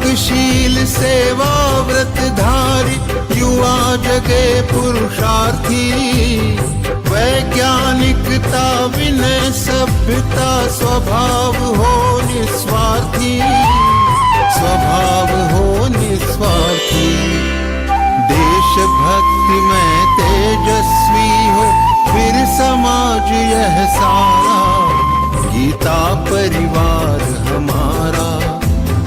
त्यागशील सेवा व्रतधारी युवा जगे पुरुषार्थी। वैज्ञानिकता विनय सभ्यता स्वभाव हो निस्वार्थी, स्वभाव हो निस्वार्थी। देशभक्ति में तेजस्वी हो फिर समाज यह सारा। गीता परिवार हमारा,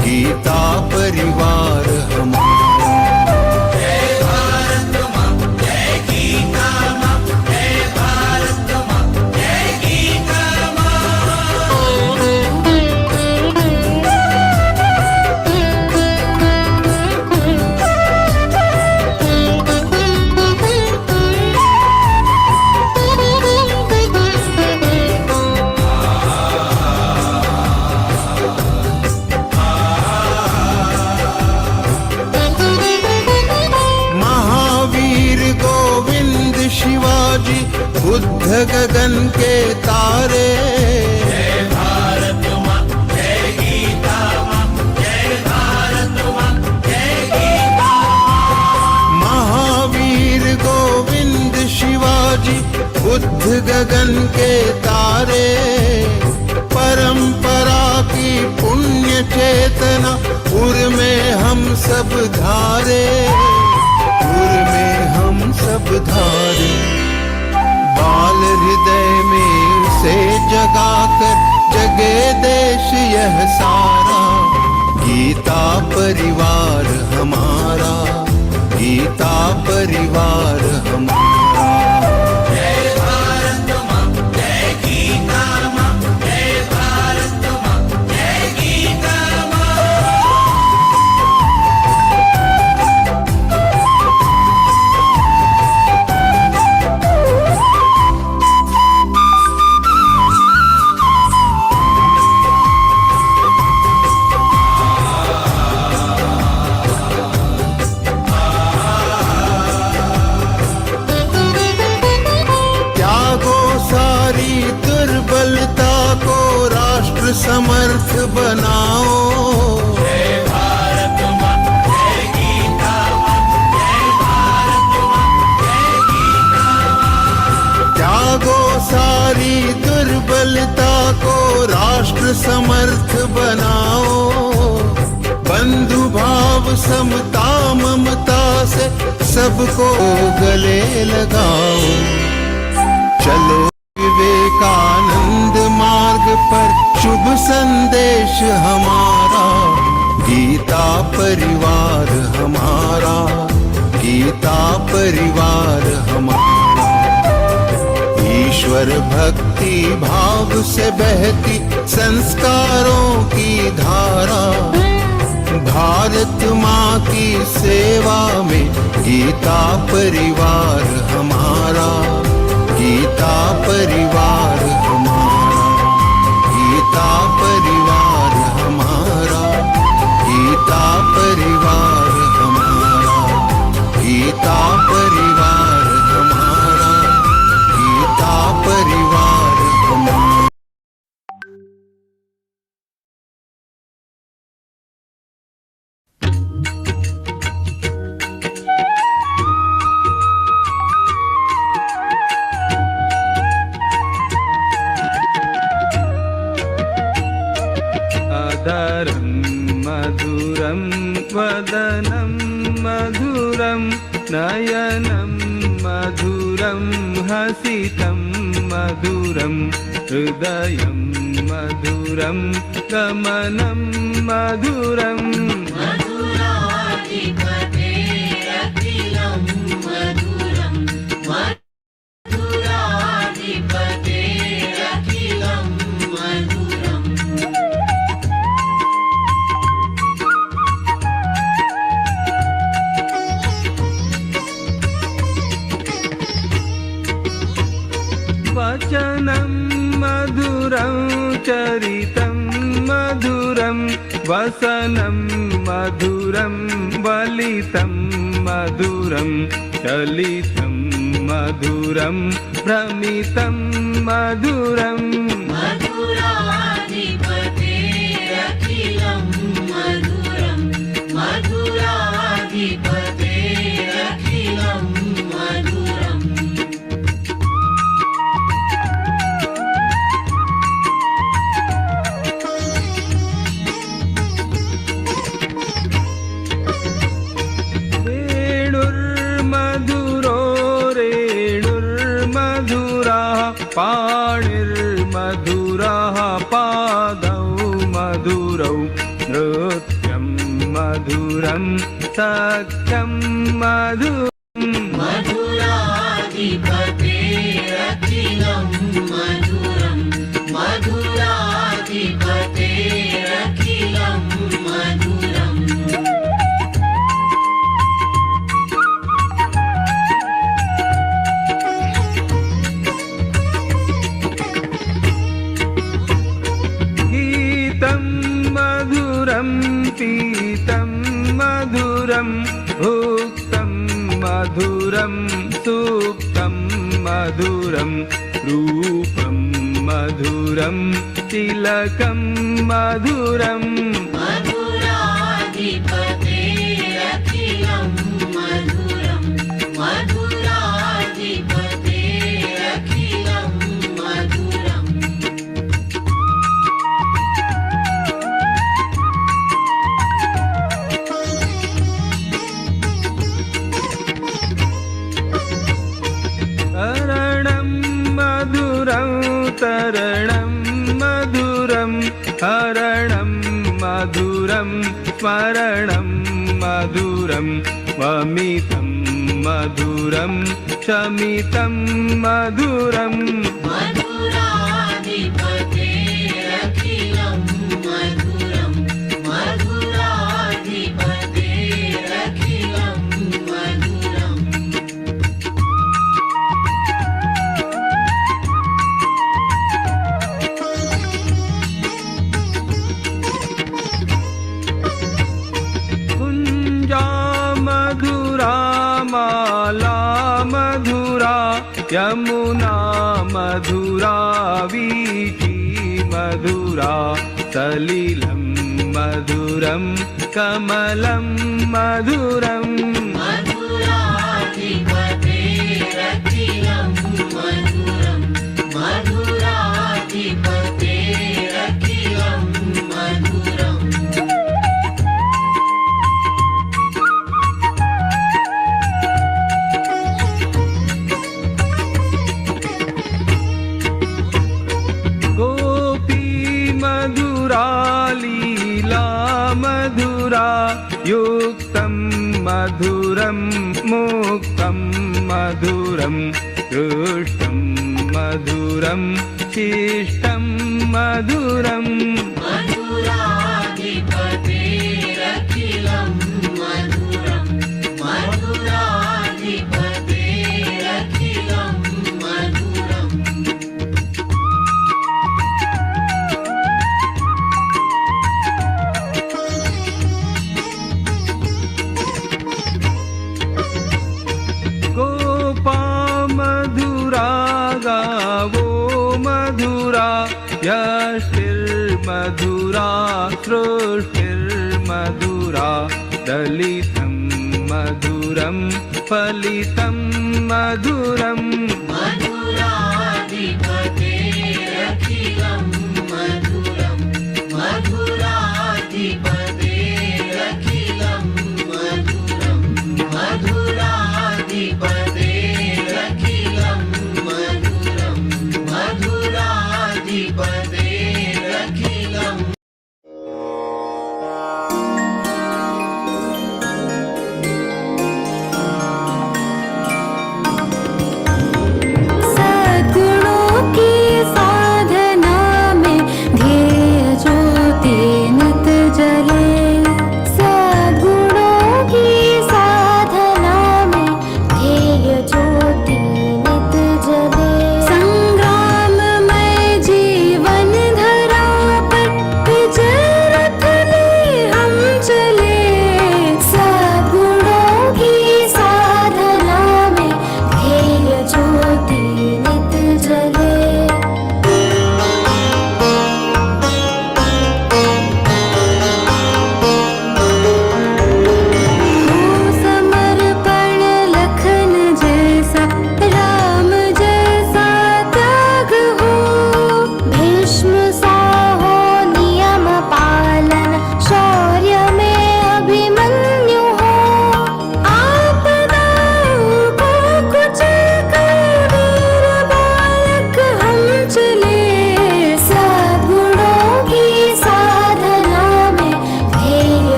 गीता परिवार हमारा। जय भारत माँ, जय गीता माँ, जय भारत माँ, जय गीता शिवाजी बुद्ध गगन के तारे। जय भारत माँ, जय गीता माँ, जय भारत माँ, जय गीता। महावीर गोविंद शिवाजी बुद्ध गगन के तारे। परंपरा की पुण्य चेतना उर में हम सब धारे, उर में हम सब धारे। बाल हृदय में उसे जगाकर जगे देश यह सारा। गीता परिवार हमारा, गीता परिवार हमारा। जय भारत माँ, जय गीता माँ, जय भारत माँ, जय गीता माँ। दुर्बलता को राष्ट्र समर्थ बनाओ। जय भारत माँ, जय गीता माँ, जय भारत माँ, जय गीता माँ। त्यागो सारी दुर्बलता को राष्ट्र समर्थ बनाओ। बंधु भाव समता ममता से सबको गले लगाओ। चलो विवेकानंद मार्ग पर शुभ संदेश हमारा। गीता परिवार हमारा, गीता परिवार हमारा। ईश्वर भक्ति भाव से बहती संस्कारों की धारा। भारत माँ की सेवा में गीता परिवार हमारा, गीता परिवार हमारा। गीता परिवार हमारा, गीता परिवार हमारा। गीता परिवार हमारा, गीता परिवार हमारा। आदरं मधुरं वदनं मधुरं नयनं मधुरं हसितं मधुरं हृदयं मधुरं गमनं मधुरम्। मधुराधिपतेरखिलं मधुरं, मधुराधिपतेरखिलं मधुरम्। वचनं मधुरं चरितं मधुरं वसनं मधुरं वलितं मधुरं चलितं मधुरं भ्रमितं मधुरम्। मधुराधिपतेरखिलं मधुरं, नृत्यं मधुरं सख्यं मधुरम् मधुराधिपतेरखिलं मधुरं मधुराधिपतेरखिलं मधुरम् गीतं मधुरं पीतं मधुरं भुक्तं मधुरं सुप्तं मधुरं रूपं मधुरं तिलकं मधुरम् मधुराधिपतेरखिलं मधुरं मधुराधिपतेरखिलं मधुरम् तरणं मधुरं तरणं मधुरं हरणं मधुरं स्मरणं मधुरं वमितं मधुरं शमितं मधुरम् मधुराधिपतेरखिलं मधुरं मधुराधिपतेरखिलं मधुरम् कुञ्जा मधुरा माला मधुरा यमुना मधुरा वीची मधुरा सलिलं मधुरं कमलं मधुरम् मधुराधिपतेरखिलं मधुरं मधुराधिपतेरखिलं मधुरम् गोपी मधुरा लीला मधुरा युक्तं मधुरं मुक्तं मधुरं दृष्टं मधुरं शिष्टं मधुरम् मधुराधिपतेरखिलं मधुरं मधुराधिपतेरखिलं मधुरम् गोपा मधुरा गावो मधुरा यष्टिर्मधुरा सृष्टिर्मधुरा दलितं मधुरं फलितं मधुरम् मधुराधिपतेरखिलं मधुरं मधुराधिपतेरखिलं मधुरं मधुराधिपतेरखिलं मधुरं मधुराधिपतेरखिलं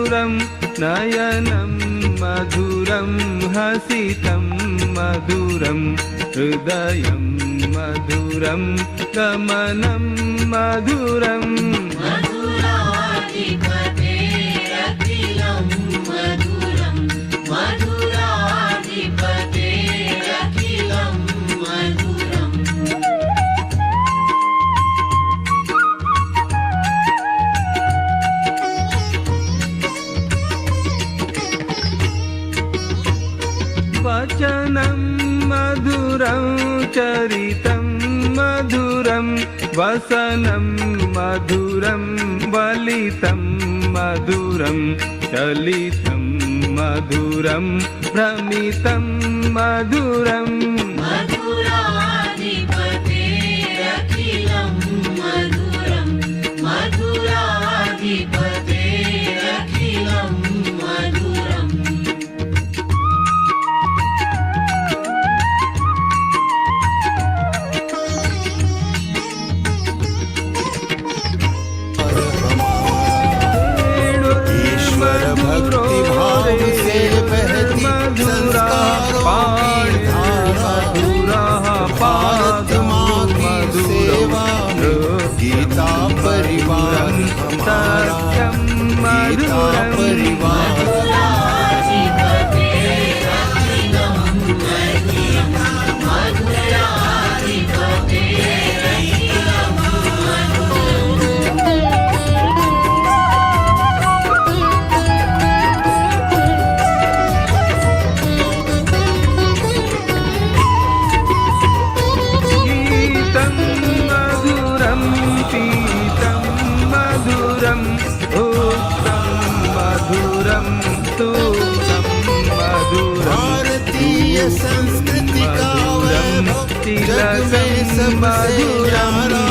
मधुरं नयनं मधुरं हसितं मधुरं हृदयं मधुरं गमनं मधुरम् मधुराधिपतेरखिलं मधुरं मधुराधिपतेरखिलं मधुरम् वचनं मधुरं चरितं मधुरं वसनं मधुरं वलितं मधुरं चलितं मधुरं भ्रमितं मधुरम् मधुराधिपतेरखिलं मधुरं मधुराधिपतेरखिलं मधुरम् ईश्वर भक्ति भाव से बहती संस्कारों की धारा भारत माँ की सेवा में गीता परिवार हमारा गीता परिवार गीतं मधुरं पीतं मधुरं भूतं मधुरं स्तुतं मधुरं भारतीय संस्कृति का वैभव जग में सबसे न्यारा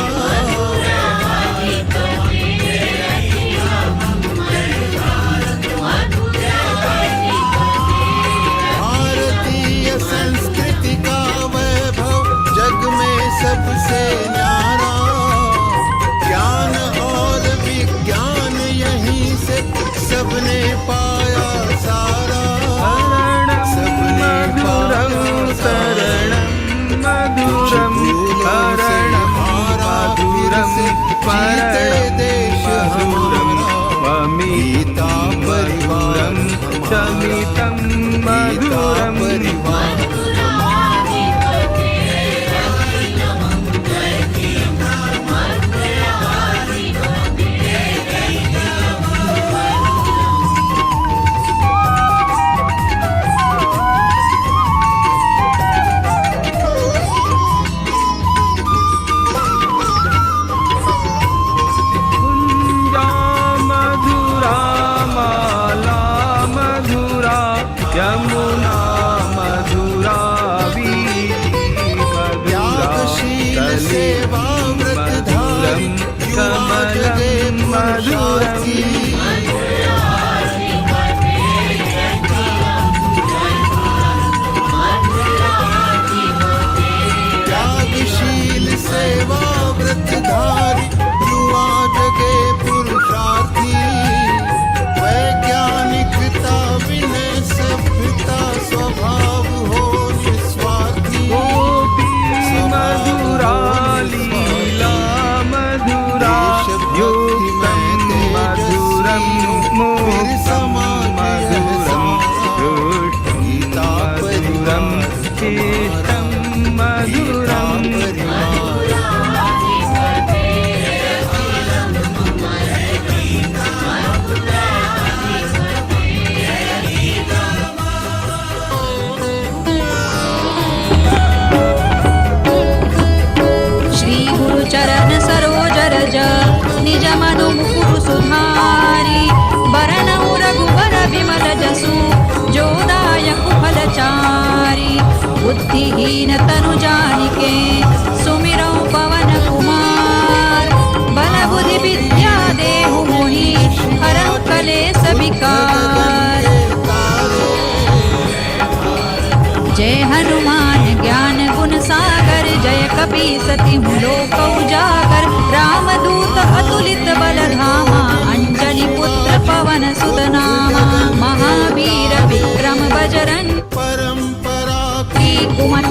भारतीय संस्कृति का वैभव जग में सबसे न्यारा ज्ञान और विज्ञान यहीं से सबने पाया सारा सबने मधुरं शरणं मधुरं हरणं मधुरं जीते देश मधुरं गीता परिवारं शमितं मधुरं परिवार कुञ्जा मधुरा माला मधुरा यमुना मधुरा वीथी मधुरा त्यागशील सेवा व्रतधारी युवा जगे पुरुषार्थी त्यागशील सेवा व्रतधारी युवा जगे पुरुषार्थी वैज्ञानिकता विनय सभ्यता स्वभाव हो निस्वार्थी गोपी मधुरा लीला मधुरा युक्तं मधुरं मोक्षं मधुरं कृष्णं मधुरं इष्टं मधुरम् श्री गुरु चरण सरोज रज निज मनु मुकुरु सुधारी बरनउ रघुबर विमल जसु जो दायकु फलचारी बुद्धिहीन तनु जानिके सुमिरौ पवन कुमार बल बुद्धि विद्या देहु मोहि हरहु कलेस विकार जय हनुमान ज्ञान गुण सागर जय कपीसति लोक उजागर रामदूत अतुलित बल धामा अंजनी पुत्र पवन सुत नामा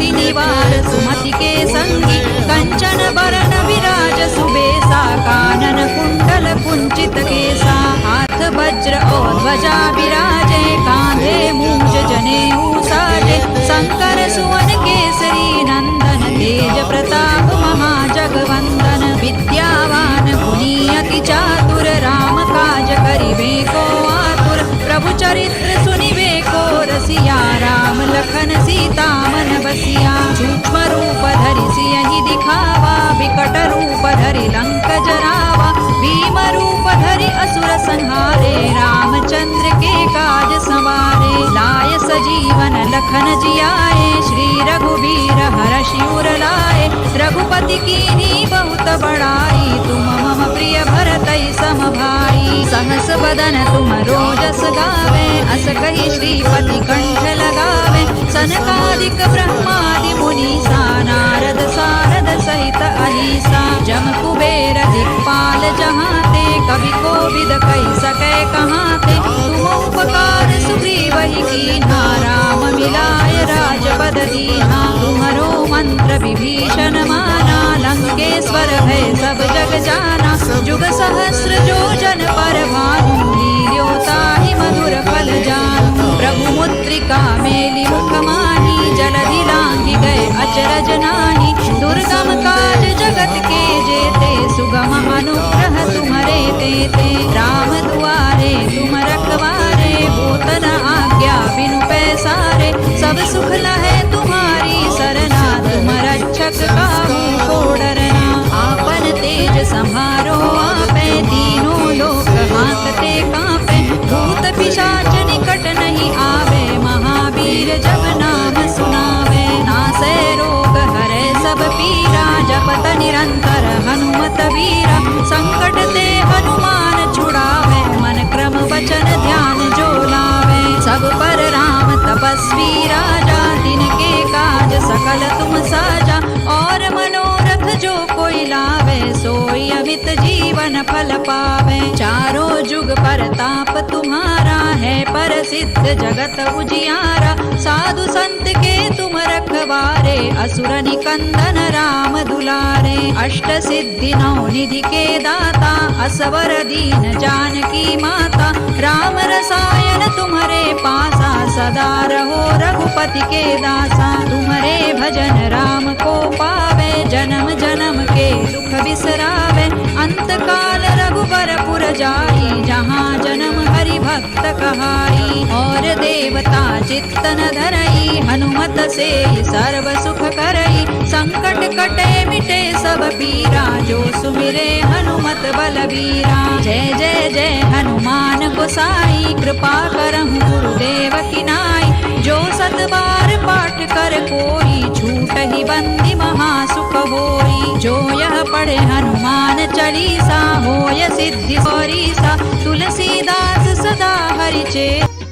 श्रीनिवार सुमति के संगी कंचन बरन विराज सुबेसा कानन कुंडल कुंचित केसा हाथ वज्र और ध्वजा विराजे कांधे मूंज जनेऊ साजे शंकर सुवन केसरी नंदन तेज प्रताप महाजगवंदन विद्यावान गुणी अति चातुर राम काज करिबे को आतुर प्रभु चरित्र सुनिबे को रसिया राम लखन सीता मन बसिया सूक्ष्म रूप धरि सियहि दिखावा विकट रूप धरि लंक जरावा भीम रूप धरि असुर संहारे रामचंद्र के काज संवारे लाय सजीवन लखन जियाए श्री रघुबीर हरषि उर लाए रघुपति कीन्ही बहुत बड़ाई तुम मम प्रिय भरतहि सम भाई सहस बदन तुम रोजस गावे अस कहि श्रीपति कंठ लगावे सनकादिक ब्रह्मादि मुनीसा नारद सारद सहित अहिसा जम कुबेर दिक्पाल जहाँ ते कवि कोविद कहि सकै कहाँ ते तुम उपकार सुग्रीवहि कीन्हा राम मिलाय राजपद दीन्हा तुम्हरो मंत्र विभीषण माना लंकेश्वर भय सब जग जाना जुग सहस्र जो जन पर भानु लील्यो ताहि मधुर फल जानू प्रभु मुद्रिका मेलि मुख माही जलधि लांघि गए अचरज नाही दुर्गम काज जगत के जेते सुगम अनुग्रह तुम्हरे तेते राम दुआरे तुम रखवारे होत न आज्ञा बिनु पैसारे सब सुख लहै तुम्हारी सरना तुम रक्षक काहू को डरना आपन तेज संहारो आपे तीनों लोक हांकते कांपे भूत पिशाच निकट नहीं आवे महावीर जब नाम सुनावे नासै रोग हरै सब पीरा जपत निरंतर हनुमत वीरा संकट ते हनुमान छुड़ावे मन क्रम वचन ध्यान जो लावे सब पर राम तपस्वी राजा तिनके काज सकल तुम साजा और मनोरथ जो कोई लावे सोई अमित जीवन फल पावे चारों जुग परताप तुम्हारा है प्रसिद्ध जगत उजियारा साधु संत के तुम रखवारे असुर निकंदन राम दुलारे अष्ट सिद्धि नौ निधि के दाता असवर दीन जानकी माता राम रसायन तुम्हारे पासा सदा रहो रघुपति के दासा तुम्हारे भजन राम को पावे जन्म जन्म के दुख बिसरावे अंत काल रघुबर पुर जाई जहाँ जन्म हरि भक्त कहाई और देवता चित्तन धरई हनुमत से सर्व सुख करई संकट कटे मिटे सब पीरा जो सुमिरे हनुमत बलबीरा जय जय जय हनुमान गोसाई कृपा करहु गुरुदेव की नाई जो सत बार पाठ कर कोई छूट ही बंदी महासुख होई जो यह पढ़े हनुमान चालीसा होय सिद्धि सौरीसा तुलसीदास सदा हरिचे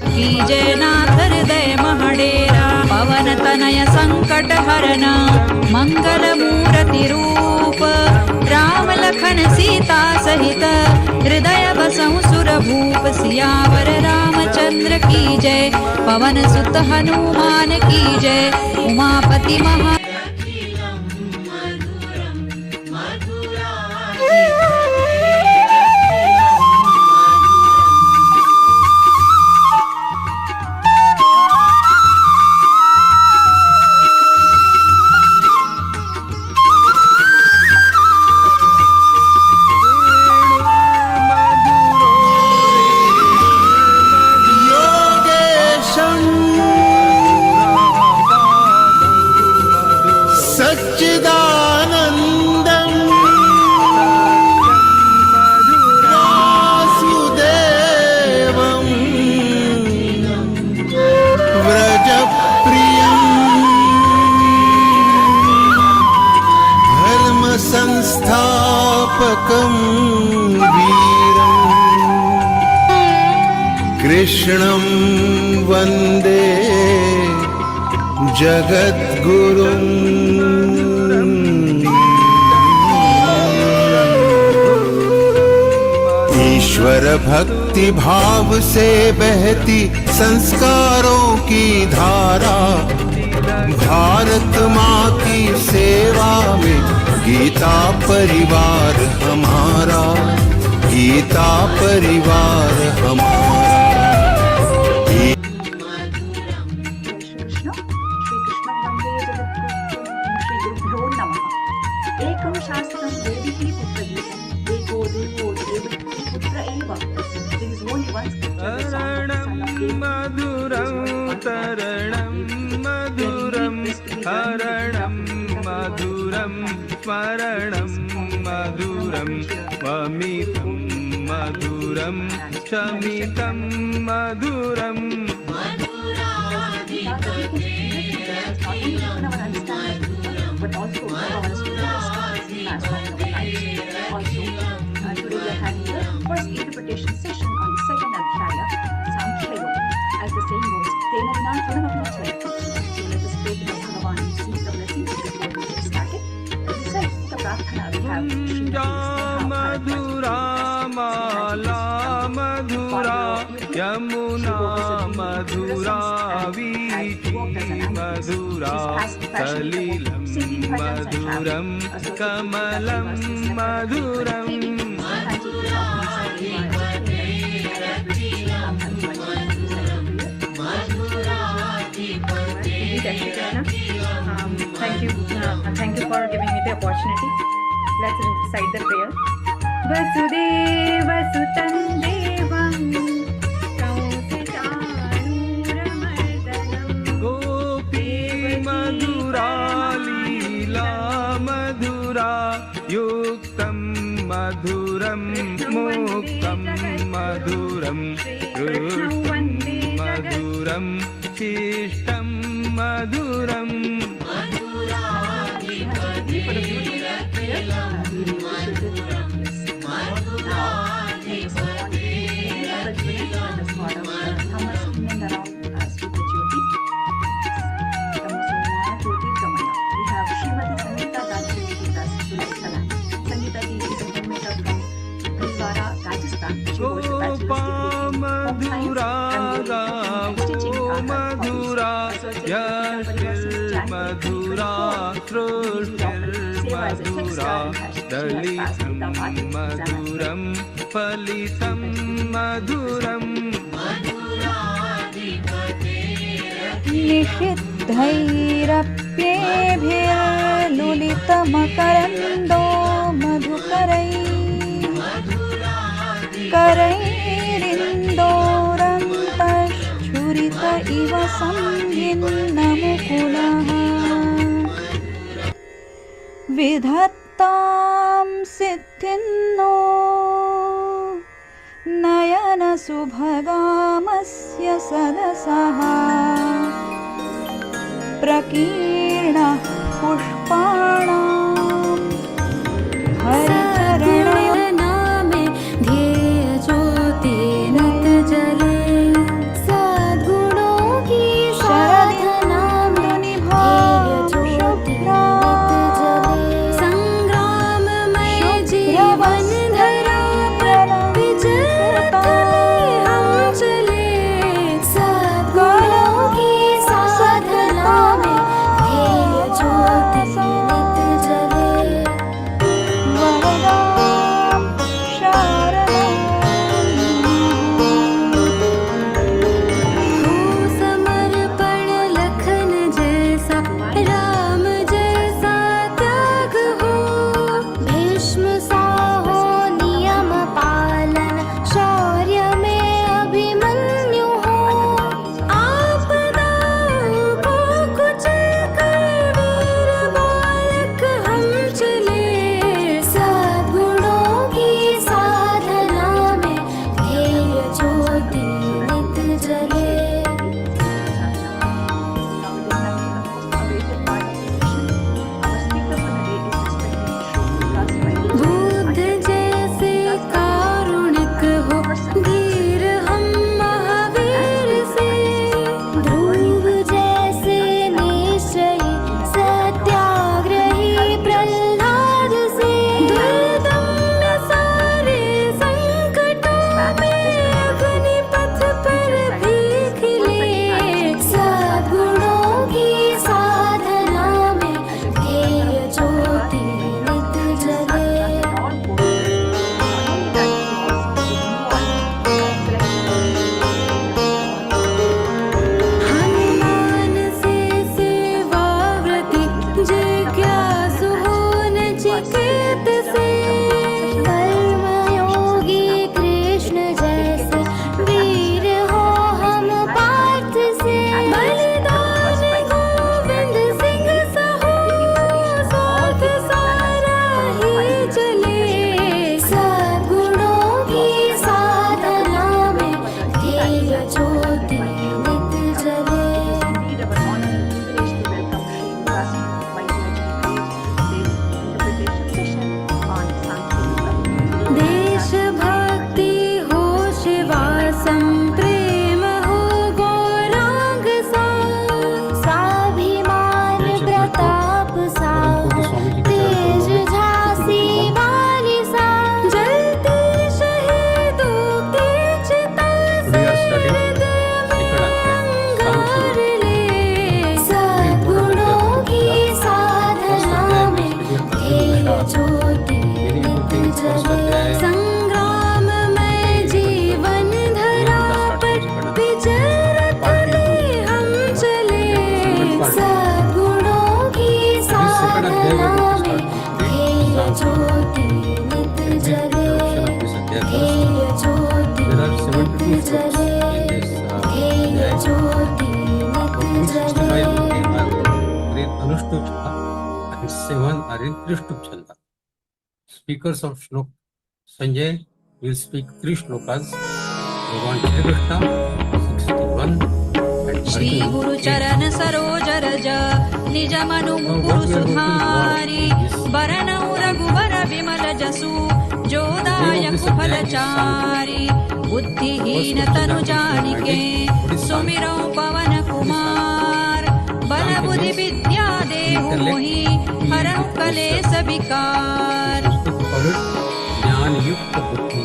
कीजय नाथ हृदय महडेरा पवन तनय संकट हरना मंगल मूर्ति रूप राम लखन सीता सहित हृदय बसहु सुर भूप सियावर रामचंद्र की जय पवन सुत हनुमान की जय उमापति महा कृष्णं वन्दे जगद्गुरुम् ईश्वर भक्ति भाव से बहती संस्कारों की धारा भारत माँ की सेवा में गीता परिवार हमारा, गीता परिवार हमारा। श्रीकृष्ण वन्दे जगद्गुरुं श्रीगुरुभ्यो नमः। एकं शास्त्रं देवी पुत्रगीतं, एको देवो देवकी पुत्र एव। There is only one scripture, the song of the son of David. मधुरं तरणं मधुरं हरणं मधुरं स्मरणं मधुरं ममितं मधुरं शमितं मधुरं। But also for our students, last one of the night. Also, today we are having the first interpretation session on the second Adhyaya, Samkhya Yoga. As the saying goes, Tena Vina Trinamapna Chayati. So let us pray to the Bhagavan and seek the blessings before we get started. Besides the Prarthana, we have मधुरा माला मधुरा यमुना मधुरा वीथि मधुरा सलिलं मधुरं कमलं मधुरम्। Thank you for giving me the opportunity. Let's recite the prayer. Vasudeva Sutam Devam Kausitanuramardanam गोपी मधुरा लीला मधुरा युक्तं मधुरं मुक्तं मधुरं कृष्णं मधुरं शिष्टं मधुरम्। मधुरा मधुरा यशिर्मधुरा सृष्टिर्मधुरा दलितं मधुरं फलितं मधुरम्। निषिद्धैरप्येभिर्लुलितमकरन्दो मधुकरैः करैरिन्दोरन्तश्छुरित इव संविन्नमुकुलः विधत्तां सिद्धिन्नो नयनसुभगामस्य सदसः प्रकीर्णः पुष्पाणां हरिचरणामे ध्येय ज्योतिरत जले सद्गुणों की शरधनां निभाय शुभ्रात जले संग्राममय जीवन धरा विजयता हम चले सद्गुणों की साधना में ध्येय ज्योतिरत जले चला में ध्येय ज्योति नित जले ध्येय ज्योति नित जले ध्येय ज्योति नित जले अनुष्टुप and 7 are in Trishtup Chanda. Speakers of Shlok Sanjay will speak 3 shlokas. Bhagavan Shri Krishna 61 and Shri गुरु चरण सरोज रज निज मनु मुकुरु सुधारी बरनउ रघुबर विमल जसु जोदायक फलचारी बुद्धिहीन तनु जानिके सुमिरौ पवन कुमार बल बुद्धि विद्या देहु मोहि हरहु कलेस विकार। ज्ञान युक्त बुद्धि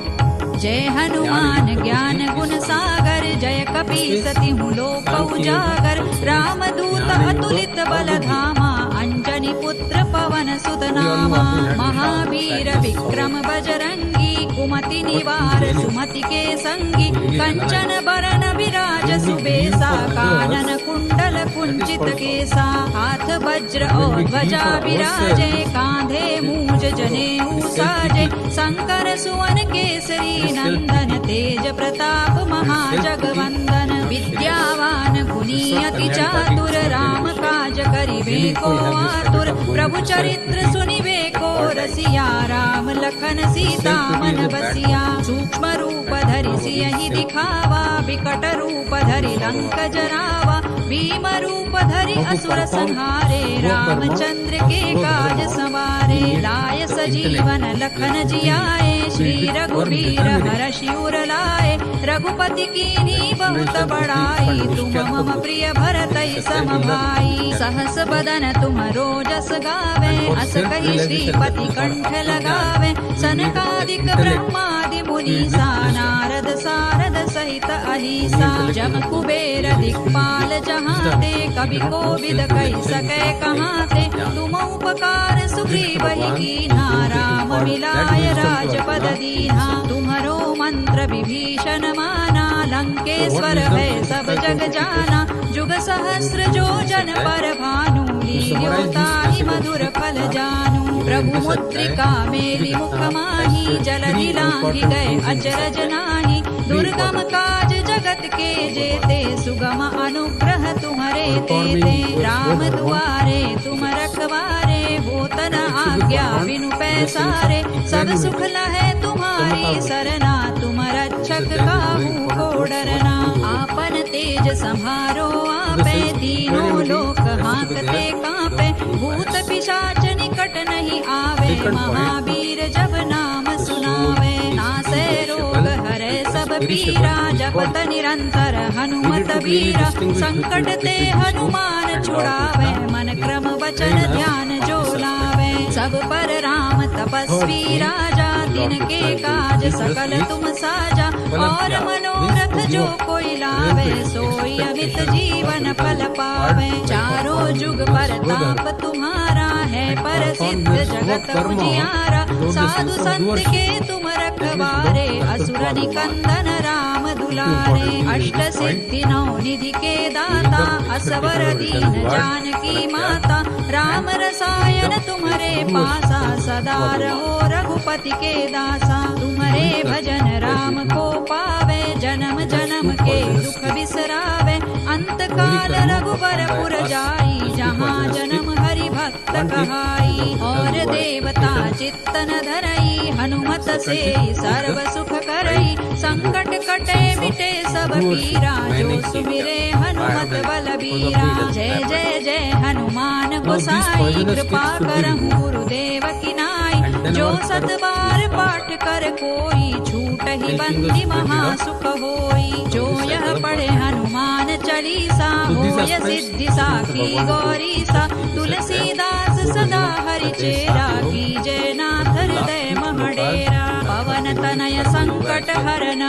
जय हनुमान ज्ञान गुण सागर जय कपी सति लोक उजागर राम दूत अतुलित बल धामा अंजनी पुत्र पवन सुत नामा महावीर विक्रम बजरंगी कुमति निवार सुमति के संगी कंचन बरन विराज सुबेसा कानन कुंडल कुंचित केसा हाथ वज्र और ध्वजा विराजे कांधे मूज जनेऊ साजे शंकर सुवन केसरी नंदन तेज प्रताप महाजगवंदन विद्यावान गुणी अति चातुर राम काज करिबे को आतुर प्रभु चरित्र सुनिबे को रसिया राम लखन सीता मन बसिया सूक्ष्म रूप धरि सियहि दिखावा विकट रूप धरि लंक जरावा भीम रूप धरि असुर संहारे रामचंद्र के काज सवारे लाय सजीवन लखन जियाए श्री रघुवीर हरषि उर लाए रघुपति कीनी बहुत बड़ाई तुम मम प्रिय भरतहि सम भाई सहस बदन तुम रोजस गावे अस कहि श्रीपति कंठ लगावे सनकादिक ब्रह्मादि मुनीसा नारद सारद सहित अहिसा जम कुबेर दिक्पाल जहाँ ते कवि कोविद कहि सकै कहाँ ते तुम उपकार सुग्रीव ही कीन्हा राम मिलाय राजपद दीन्हा तुम्हरो मंत्र विभीषण माना लंकेश्वर है सब जग जाना जुग सहस्र जो जन पर भानु लील्योताहि मधुर फल जानू प्रभु मुद्रिका मेलि मुख माही जलधि लांघि गए अचरज नाही दुर्गम काज जगत के जेते सुगम अनुग्रह तुम्हारे तेते राम दुआरे तुम रखवारे होत न आज्ञा बिनु पैसारे सब सुख लहै तुम्हारी सरना तुम रक्षक काहू को डरना आपन तेज संहारो आपे तीनों लोक हांकते कांपे भूत पिशाच निकट नहीं आवे महावीर जब नाम सुनावे नासै रोग हरै सब पीरा जपत निरंतर हनुमत वीरा संकट ते हनुमान छुड़ावे मन क्रम वचन ध्यान जो लावे सब पर राम तपस्वी राजा तिनके काज सकल तुम साजा और मनोरथ जो कोई लावे सोई अमित जीवन फल पावे चारों जुग पर ताप तुम्हारा है प्रसिद्ध जगत उजियारा साधु संत के तुम रखवारे असुर निकंदन राम दुलारे अष्ट सिद्धि नौ निधि के दाता असवर दीन जानकी माता राम रसायन तुम्हारे पासा सदा रहो रघुपति के दासा तुम्हारे भजन राम को पावे जन्म जन्म के दुख बिसरावे अंत काल रघुबर पुर जाई जहाँ जन्म हरि भक्त कहाई और देवता चित्तन धरई हनुमत से सर्व सुख करई संकट कटे मिटे सब पीरा जो सुमिरे हनुमत बलबीरा जय जय जय हनुमान गोसाई कृपा करहु गुरुदेव की नाई जो सत बार पाठ कर कोई छूट ही बंदी महासुख होई जो यह पढ़े हनुमान चालीसा होय सिद्धि साखी गौरीसा तुलसीदास सदा हरि चेरा की जय नाथ हृदय महडेरा पवन तनय संकट हरन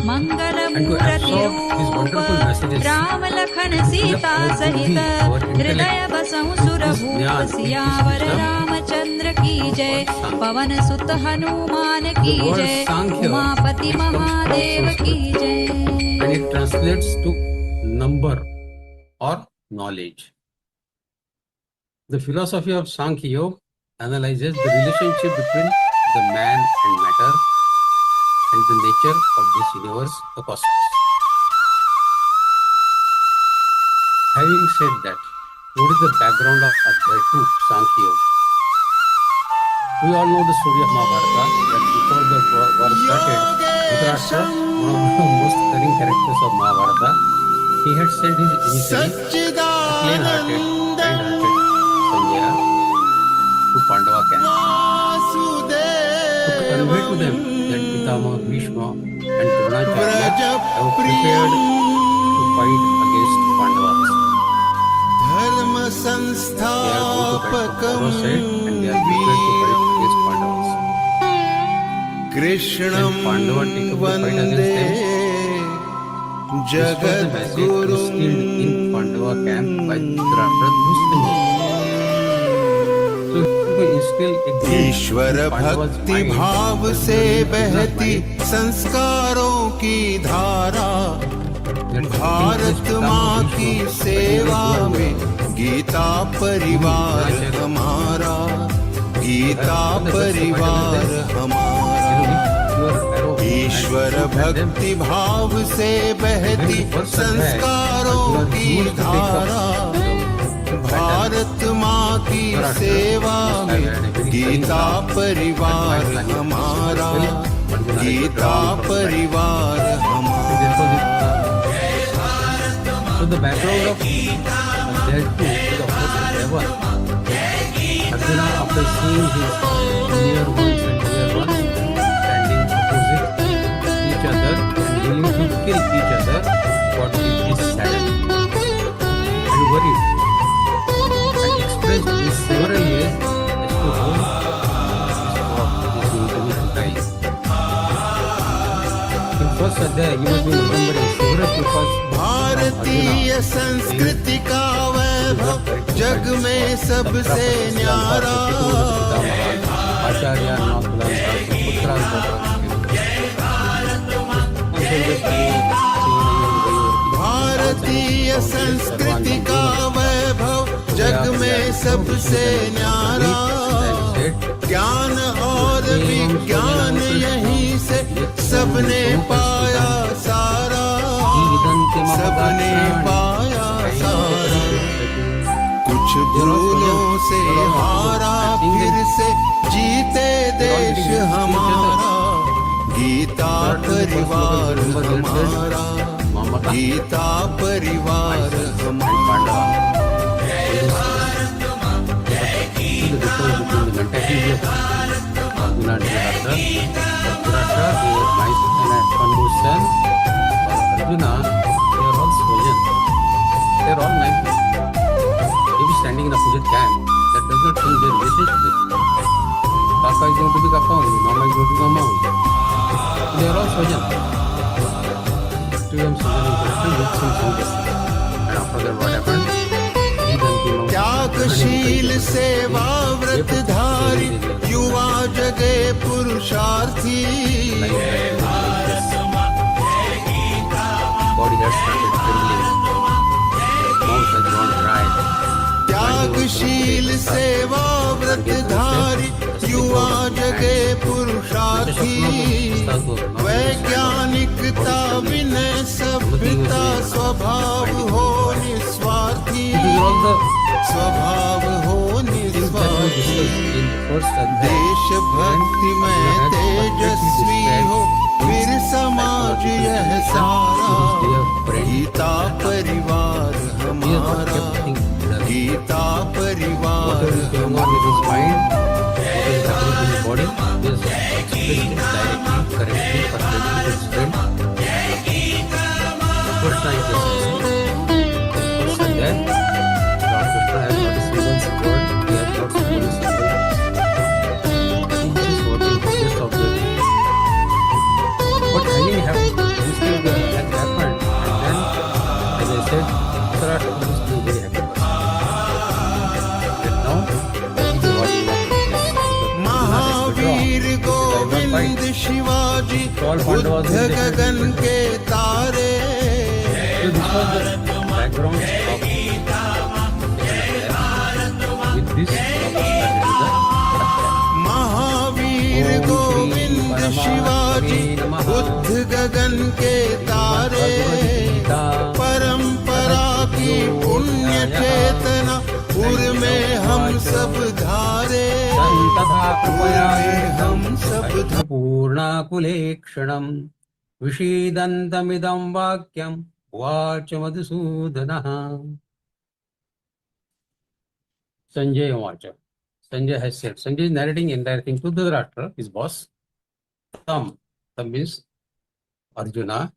मंगल मूर्ति रूप राम लखन सीता सहित हृदय बसहु सुरभूप सियावर रामचंद्र की जय पवन सुत हनुमान की जय उमापति महादेव की जय। And it translates to number or knowledge. The philosophy of Sankhya Yoga analyzes the relationship between the man and matter and the nature of this universe, the cosmos. Having said that, what is the background of Adhyaya 2, Sankhya Yoga? We all know the story of Mahabharata, that before the war started, Dhritarashtra, one of the most cunning characters of Mahabharata, he had sent his emissary, clean-hearted, kind-hearted Sanjaya to Pandava camp to convey to them that Pitamaha, Bhishma and Dronacharya have prepared to fight against Pandavas. धर्म They are going to fight from संस्थापकम् Kaurav's side and they are prepared to fight against Pandavas. कृष्णं Pandava take up the fight against वन्दे This was the message instilled in Pandava camp by Dhritarashtra through Sanjaya. So to instill a great Ishwar in Pandava's भक्ति mind, भाव से in Arjuna's बहती mind, संस्कारों की धारा that Bharat माँ की सेवा में गीता परिवार हमारा गीता परिवार हमारा ईश्वर भक्ति भाव से बहती संस्कारों की धारा भारत माँ की सेवा में गीता परिवार हमारा गीता परिवार हमारा So the background of Adhyaya 2 is of course Pariwar. Arjuna, after seeing his junior ones and junior ones standing opposite each other and willing to kill each other, got deeply saddened and worried and expressed in several ways as to whom this going to die. In first Adhyaya, you must be remembering several because भारतीय संस्कृति का वैभव जग में सबसे न्यारा आचार्य भारतीय संस्कृति का वैभव जग में सबसे न्यारा ज्ञान और विज्ञान यहीं से सबने पाया सारा सबने पाया सारा कुछ भूलों से हारा फिर से जीते देश हमारा गीता परिवार हमारा गीता परिवार हमारा Arjuna, they are all civilians. They are all nice people. They be standing in a opposite camp. That does not change their relationship. Kaka is going to be Kaka only. Mama is going to be Mama only. They are all civilians. To them, civilian with some changes. And after that, what happened? He then came out. त्यागशील सेवा व्रतधारी युवा जगे पुरुषार्थी Body has started trembling. Mouth has gone dry. त्यागशील सेवा व्रतधारी युवा जगे पुरुषार्थी वैज्ञानिकता विनय सभ्यता स्वभाव हो निस्वार्थी स्वभाव हो निस्वार्थी देशभक्ति में तेजस्वी हो फिर समाज यह सारा गीता परिवार हमारा गीता परिवार महावीर गोविंद शिवाजी बुद्ध गगन के तारे So this was the background of with Shivaji Buddha गगन के तारे परंपरा की पुण्य चेतना उर में हम सब धारे हम सब पूर्णाकुलेक्षणम् विषीदन्तमिदं वाक्यम् उवाच मधुसूदनः. Sanjay Uvacha. Sanjay has said, Sanjay is narrating entire thing to Dhritarashtra, his boss. Tam means Arjuna.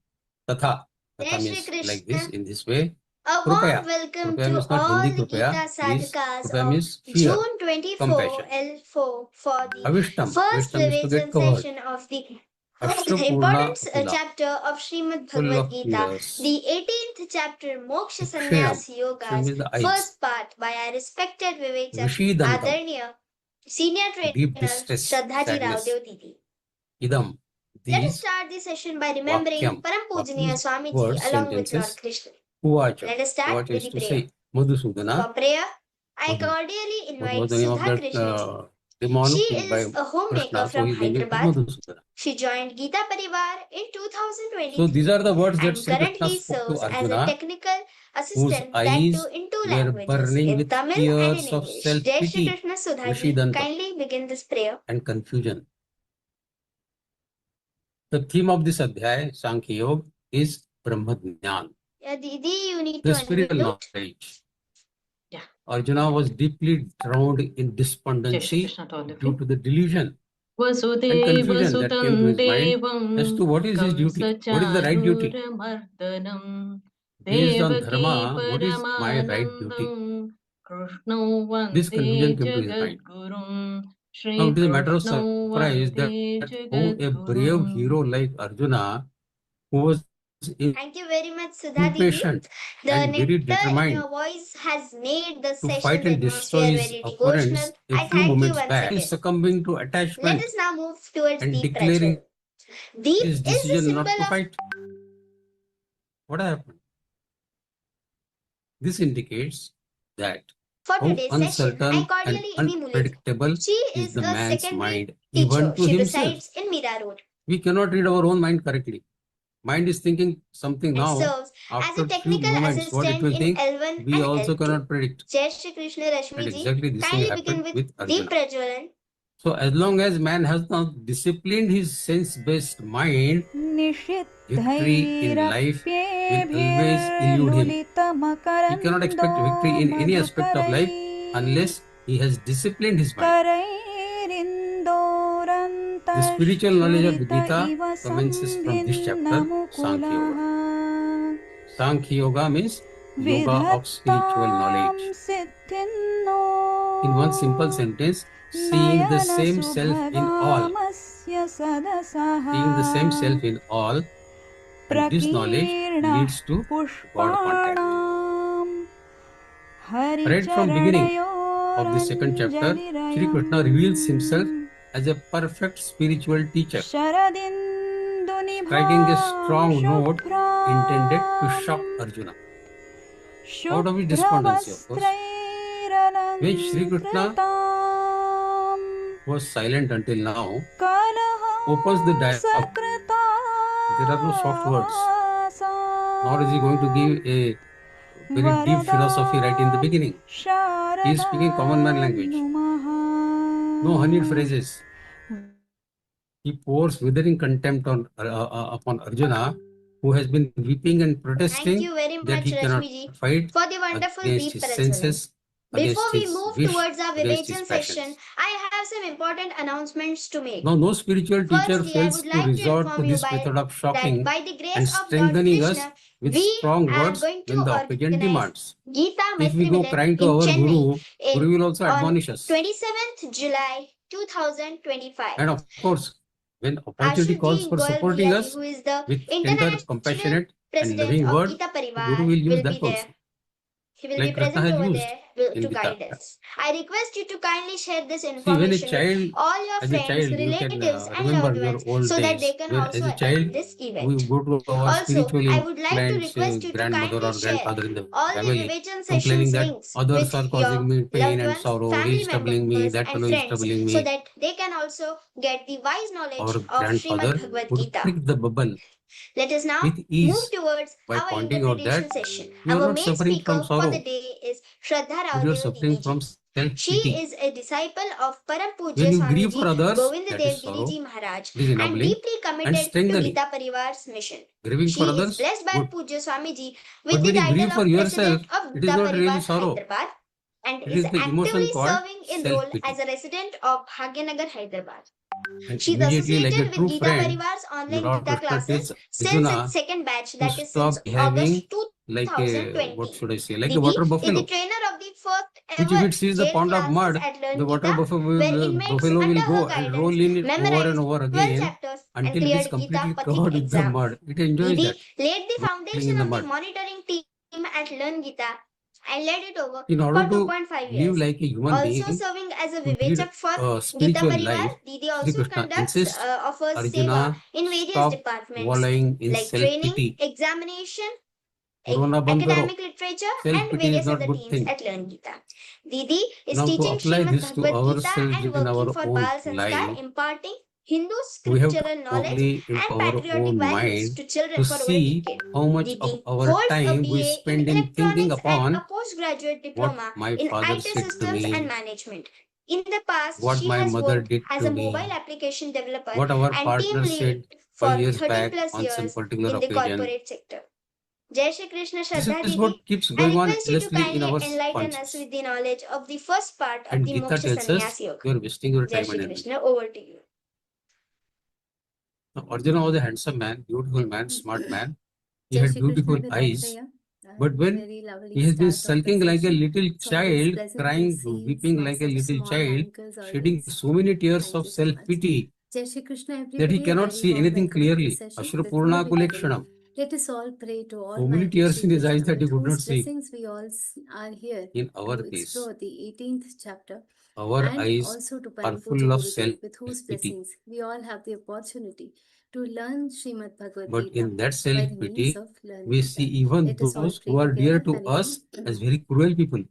Tatha means like this, in this way. A Krupaya. warm welcome Krupaya means to not all Hindi the Krupaya, Geeta please. sadhakas Krupaya of means fear, June 24 compassion. L4 for the Avishtam. first Avishtam is to get revision covered. session of the Ashtrapurna important Kula. chapter of Full of Śrīmad-Bhagavadgītā, tears. the 18th chapter Moksha Ikshayam. Sannyas Ikshayam Yogas, is the eyes. first part by our respected Vivek Vishidantam. Adarniya Senior Deep Trainer distress, Shraddhaji sadness. Ravdev Didi. Idam. Let us These start the session by remembering Vakyam. Param Pujaniya These Swamiji words, along with Lord sentences. Krishna. Uvacha. Let us start Uvacha with is the to prayer. say, Madhusudana. For prayer, I Madhu. cordially What invite was the name of Sudha that Krishna. demon She killed by is a homemaker Krishna? So from he named it Hyderabad. Madhusudana. She joined Geeta Pariwar in 2023 So these are the words that and Sri Krishna currently spoke to serves as a Arjuna, technical whose assistant that eyes too in two were languages, burning in with Tamil and in tears of English. Jai Shri self-pity, Krishna Sudhaji, Vishidanta, kindly begin this prayer. and confusion. The theme of this Adhyaya, Sankhya Yoga, is Brahma Jnana, Yeah, Didi, you need the to spiritual unmute. knowledge. Yeah. Arjuna was deeply drowned in Jai Shri despondency Krishna to all of due you. to the delusion and Vasudeva confusion that came to his mind as Sutam to what is his duty, what is the right duty. Kamsacharuramardanam Based on Devaki dharma, what is my right duty? Paramanandam Krishnau This confusion Vande came to his mind. Jagadgurum Now Shri it is a matter of Krishnau surprise that Vande how a brave hero Jagadgurum. like Arjuna, who was Thank you very much, Sudha Didi. impatient The and very nectar in determined your voice has made the to session's fight and destroy atmosphere his very opponents devotional. a I few thank you moments once back, again. succumbing to Let attachment us now move towards and Deep declaring Prajwal. Deep his is the decision not symbol to of fight. What happened? This indicates that for how today's session. I uncertain and cordially emulate. unpredictable She is is the a man's secondary mind, teacher. even to She himself. resides in Mira Road. We cannot read our own mind correctly. Mind is thinking something And now. serves as After a few technical moments, what it assistant will in think, L1 we and also L2. cannot predict. Jai Shri Krishna And Rashmi ji, exactly this thing kindly begin happened with with Deep Arjuna. Prajwalan. So as long as man has not disciplined his sense-based mind, victory in life will always elude him. He cannot expect victory in any aspect of life unless he has disciplined his mind. The spiritual knowledge of the Gita commences from this chapter, Sankhya Yoga. Sankhya Yoga means yoga of spiritual knowledge. In one simple sentence, seeing the same self in all. Seeing the same self in all, and this knowledge leads to God contact. Right from beginning of the second chapter, Shri Krishna reveals himself as a perfect spiritual teacher, striking a strong note intended to shock Arjuna out of his despondency, of course. When Shri Krishna was silent until now, opens the dialogue. There are no soft words, nor is he going to give a very deep philosophy right in the beginning. He is speaking common man language. No honeyed phrases. He pours withering contempt upon Arjuna, who has been weeping and Thank protesting you very that much, he cannot Rashmi ji, fight for the wonderful against Deep his Prajwalan. senses, against Before we his move wish, towards our against Vivechan his session, passions. I have some important announcements to make. Now, no spiritual teacher Firstly, I fails would to like to resort to inform you this method of that shocking by the grace and of Lord strengthening us Krishna, with we strong are words going to when the opponent organize demands. Geeta If we Maitri go Minute crying to in our Chennai Guru will also on admonish us. 27th July 2025. And of course, when opportunity calls Ashwin for Goyal supporting Biyani, us who is the with tender, international compassionate and president loving of word, Geeta the Pariwar, Guru will use will that be there. also. He will Like be present Krishna has over used. there in to Gita. guide us. I request you to kindly share this See, when a information child, with all your as a friends, child, you can relatives, and remember loved your ones old so that days, they can where also as a attend child, this we event. go to our Also, spiritually I would like to inclined, request say, you to grandmother kindly or share grandfather in the all the family, revision complaining sessions that links others with are your causing me pain loved and ones, sorrow, he family is troubling me, members, that and fellow is friends troubling so me. that they can also get the wise knowledge Our of grandfather would Śrīmad-Bhagavadgītā. prick the bubble Let us now with move ease towards by our pointing out interpretation that session. you are Our not main suffering speaker from for the sorrow, day is Shraddha but you are Raodev suffering Didi from ji. She self-pity. is a disciple of Param When Pujya you grieve Swamiji for others, Govind that Dev is Giri sorrow, ji Maharaj it is and ennobling deeply and committed to strengthening. Geeta Pariwar's mission. Grieving She for is others, blessed by good. Pujya Swamiji But with the when you title grieve for of yourself, President of it is Geeta not really Pariwar sorrow. Hyderabad and It is is the emotion actively called serving in role self-pity. as a resident of Bhagyanagar, Hyderabad. And She is immediately, like a associated true with Geeta friend, Pariwar's online Lord Geeta Krishna classes tells since its Arjuna second batch, to that is since stop behaving August like a, what 2020. should I say, like a Didi water is the buffalo, trainer of the first which if ever it sees the jail pond of classes mud, at the water Learngeeta, where inmates buffalo under will her go and roll guidance in it over and memorized over 12 again chapters and until it is cleared Geeta completely Pathik covered with the exam. mud. It enjoys Didi that, laid the rolling foundation in the of the mud. monitoring team at Learngeeta and led it over In for order to 2.5 live years. like a human Also being, serving as a to lead Vivechak for a Geeta spiritual Pariwar, life, Didi Sri also Krishna conducts insists offers seva Arjuna in various stop departments wallowing in like training, self-pity. examination, Corona band karo. academic literature, and Self-pity is various not other good teams thing. at Learngeeta. Didi is Now to teaching apply Śrīmad this to Bhagavad Gita ourselves and in working our for own Bal Sanskar, life, imparting Hindu we have to scriptural go knowledge only into and our patriotic own values mind to children to for over a see decade. how much Didi of our holds a time we BA in spend in thinking electronics and a upon postgraduate what diploma my in father IT said to systems and me, management. In the past, what she my has mother worked did as to a mobile me, application developer what our and team partner said lead 5 for years 13 back plus on some years particular in the occasion. corporate sector. Jai Shri Krishna This Shraddha is Didi. what keeps I going on request you to endlessly in kindly our enlighten us conscience. with the knowledge of the first part of And the Gita Moksha tells us, Sannyas Yoga. you are wasting your Jai time Shri and energy. Krishna, over to you. Now, Arjuna was a handsome man, beautiful man, smart man. He Jai had Shri Krishna beautiful eyes. Vinodaya. But when Very lovely he has been start of the sulking like a session. little So always child, pleasant to crying, see weeping like a such little small child, anchors shedding always. so many tears Thank of you so much. self-pity Jai Shri Krishna that he everybody, a cannot very see warm anything welcome to the clearly. session. Ashra Before Purna we begin, Kulekshanam. let us all pray to So many Almighty tears Shri in his eyes Krishna, that he with could not whose see. blessings we all are here In our to case, explore the 18th chapter, our and eyes also to are Param full Pujya of Gurudev, with whose self-pity. blessings we all have the opportunity to learn Śrīmad But Bhagavadgītā in that by the means self-pity, of we Learngeeta. see even Let us all those pray who are dear together. to Hari us Om. as very cruel people.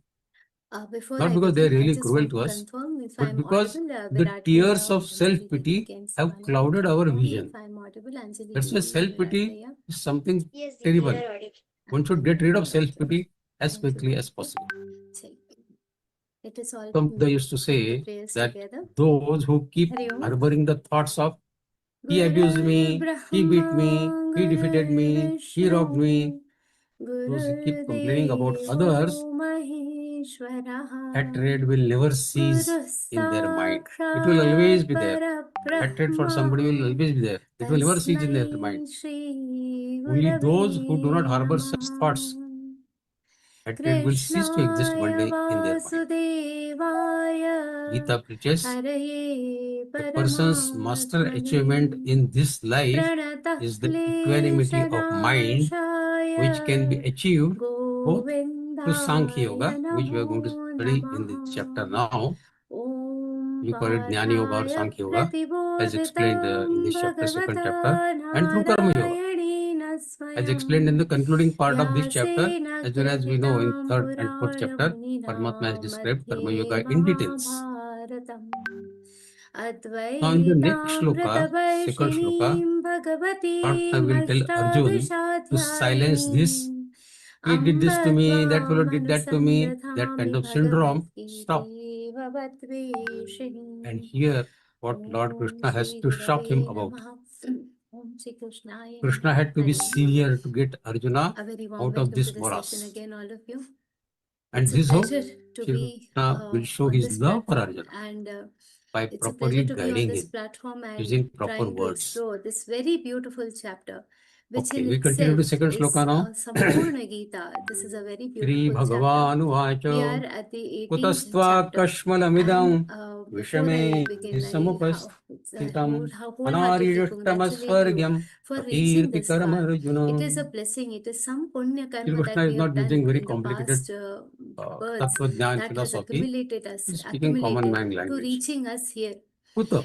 Before Not I because they are begin, I really just cruel want to to us, confirm if but I'm because audible. the Virat tears Priya of Anjali Devi self-pity can have smile and clouded our confirm me if vision. I'm audible. Anjali That's why Devi, self-pity Virat Priya. is something Yes, Didi, terrible. you are audible. One should get rid of self-pity as Thank you. quickly as possible. Chalo. Let us all Some they make used to the say prayers that together. those who keep Hari Om. harboring the thoughts of he abused me, he beat me, he defeated me, he robbed me, those who keep complaining about others, hatred will never cease in their mind. It will always be there. Hatred for somebody will always be there. It will never cease in their mind. Only those who do not harbor such thoughts, hatred will cease to exist one day in their mind. Gita preaches a person's master achievement in this life is the equanimity of mind, which can be achieved both through Sankhya Yoga, which we are going to study in this chapter now. You call it Jnana Yoga or Sankhya Yoga, as explained in this chapter, second chapter, and through Karma Yoga, as explained in the concluding part of this chapter, as well as we know in third and fourth chapter, Paramatma has described Karma Yoga in details. Now in the next shloka, second shloka, Krishna will tell Arjun to silence this. He did this to me, that fellow did that to me, that kind of syndrome. Stop. And here, what Lord Krishna has to shock him about. Krishna had to be severe to get Arjuna out of this morass. Again, all of you. And It's a this is how pleasure to be Krishna will show on his this love for platform, Arjuna and by it's a properly pleasure to be on guiding this him platform and using proper trying to words. explore this very beautiful chapter which Okay, in we continue to itself second is shloka now. Sampurna Gita. This is a very Shri beautiful chapter. Bhagavan We are Vacha at the 18th Kutastva chapter. Kashmalamidam Before I begin, Vishame wholeheartedly congratulate you Anaririshtamasvargyam for reaching this far. Kirtikaramarjuna. It is a blessing. It is some punya Shri karma that Krishna is we not have done using very in the complicated past births Tattva Jnana that has philosophy. accumulated He's speaking common man to language. reaching us here. Kuta,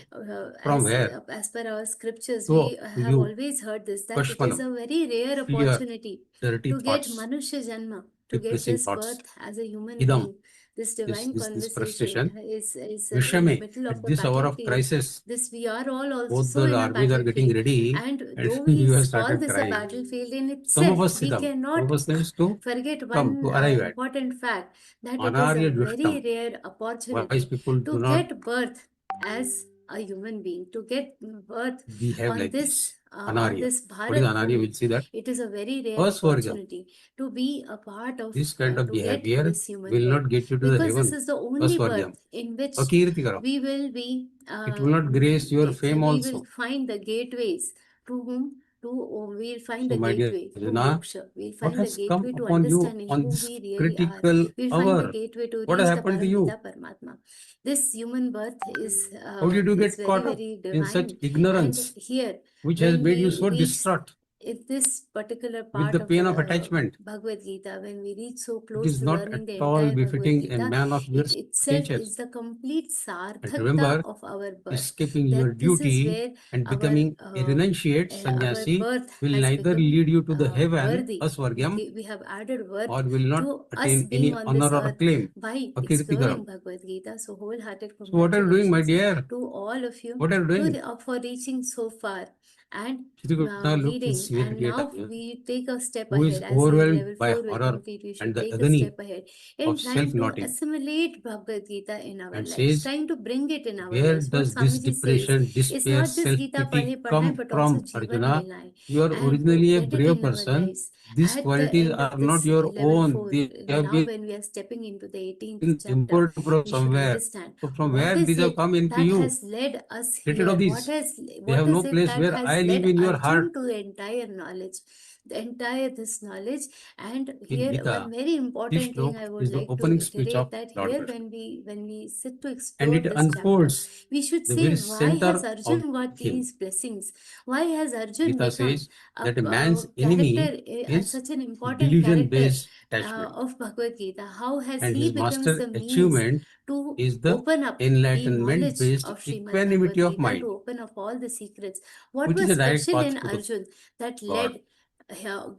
from where? As per our scriptures, So, we have you, always heard this, that it is Kashmalam, a very rare fear, opportunity dirty to get thoughts, Manusha Janma, to get depressing this thoughts, birth as a human idam, being. This divine this conversation frustration. is in the Vishame, middle of at a this hour of battlefield. crisis, This we are all both also the in a armies are getting battlefield. ready, And and though we you have call started this a crying. battlefield in itself, we Samapasthidam. cannot Samapasthidam is to forget come, to one arrive at. important fact, that it is a Anarya very Dushtam. rare Wise opportunity people do to not get birth as a human being, to get birth behave on like this this. on Anarya. this What is Bharat Anarya? We'll Bhumi. see that. It is a very rare Asvargam. opportunity to be a part of This kind of to get behavior this human will birth, not get you to the because this heaven. is the only Asvargam. birth in which Akirtikaram. we will be It will not grace your fame we also. will find the gateways to whom we'll find So, the my dear gateway to Arjuna, moksha. We'll what find the has come gateway to upon you understanding on who this we really are. critical We'll find the hour? gateway to What has reach the happened to you? Parampita Paramatma. This human birth is How did you get very, caught up very in such divine. And ignorance, here, which has when made you we so reach distraught in this particular with part the of pain of attachment? Bhagavad Gita, when we reach so It close is to not at learning the all entire Bhagavad befitting a Gita, man of your it itself stature. is the complete And sarthakta remember, of our birth. escaping your That this is duty where and our becoming a renunciate our sannyasi birth will has neither become lead you to the heaven, worthy. asvargyam, We have added worth or will not to us attain being any on honor this or earth acclaim. by Akirtikaram. exploring Bhagavad Gita. So wholehearted So what are you doing, my congratulations dear? to all of you What are you doing? for reaching so far and Shri Krishna looked reading. his severe And gaze now at me, we take a step who is ahead. As overwhelmed level by 4 will horror complete, we and should the take a agony step ahead in of trying to self-noting, assimilate Bhagavad Gita in our and lives, says, trying to bring it in our where lives. What does this Swamiji says, depression, it's despair, not just Gita self-pity Padhe Padhai, come but also from, Jivan Arjuna? Leelai, You are and to originally a get it brave in our person. lives. These At the qualities end are of not this your level own. 4, They have now been when we are stepping into the 18th chapter, imported from we should somewhere. understand So from what where is these have it come into that you? has led us Get rid here. of these. They What have is no it place that where has I led live in your Arjun heart. to entire knowledge, the entire this knowledge? And In here Gita, one very this important thing shlok I would is the like to opening speech iterate, of that Lord here Krishna. when we sit to And explore it this chapter, unfolds we should the say, very why has center Arjun of got him. these blessings? Why has Arjun Gita become says a that a man's character, enemy is such an important character delusion-based attachment, of Bhagavad Gita? How has and he his becomes master the means achievement to is the open up the knowledge enlightenment-based of Śrīmad-Bhagavadgītā, equanimity of to mind, open up all the secrets? What which is was a direct special in path to the Arjun that God. led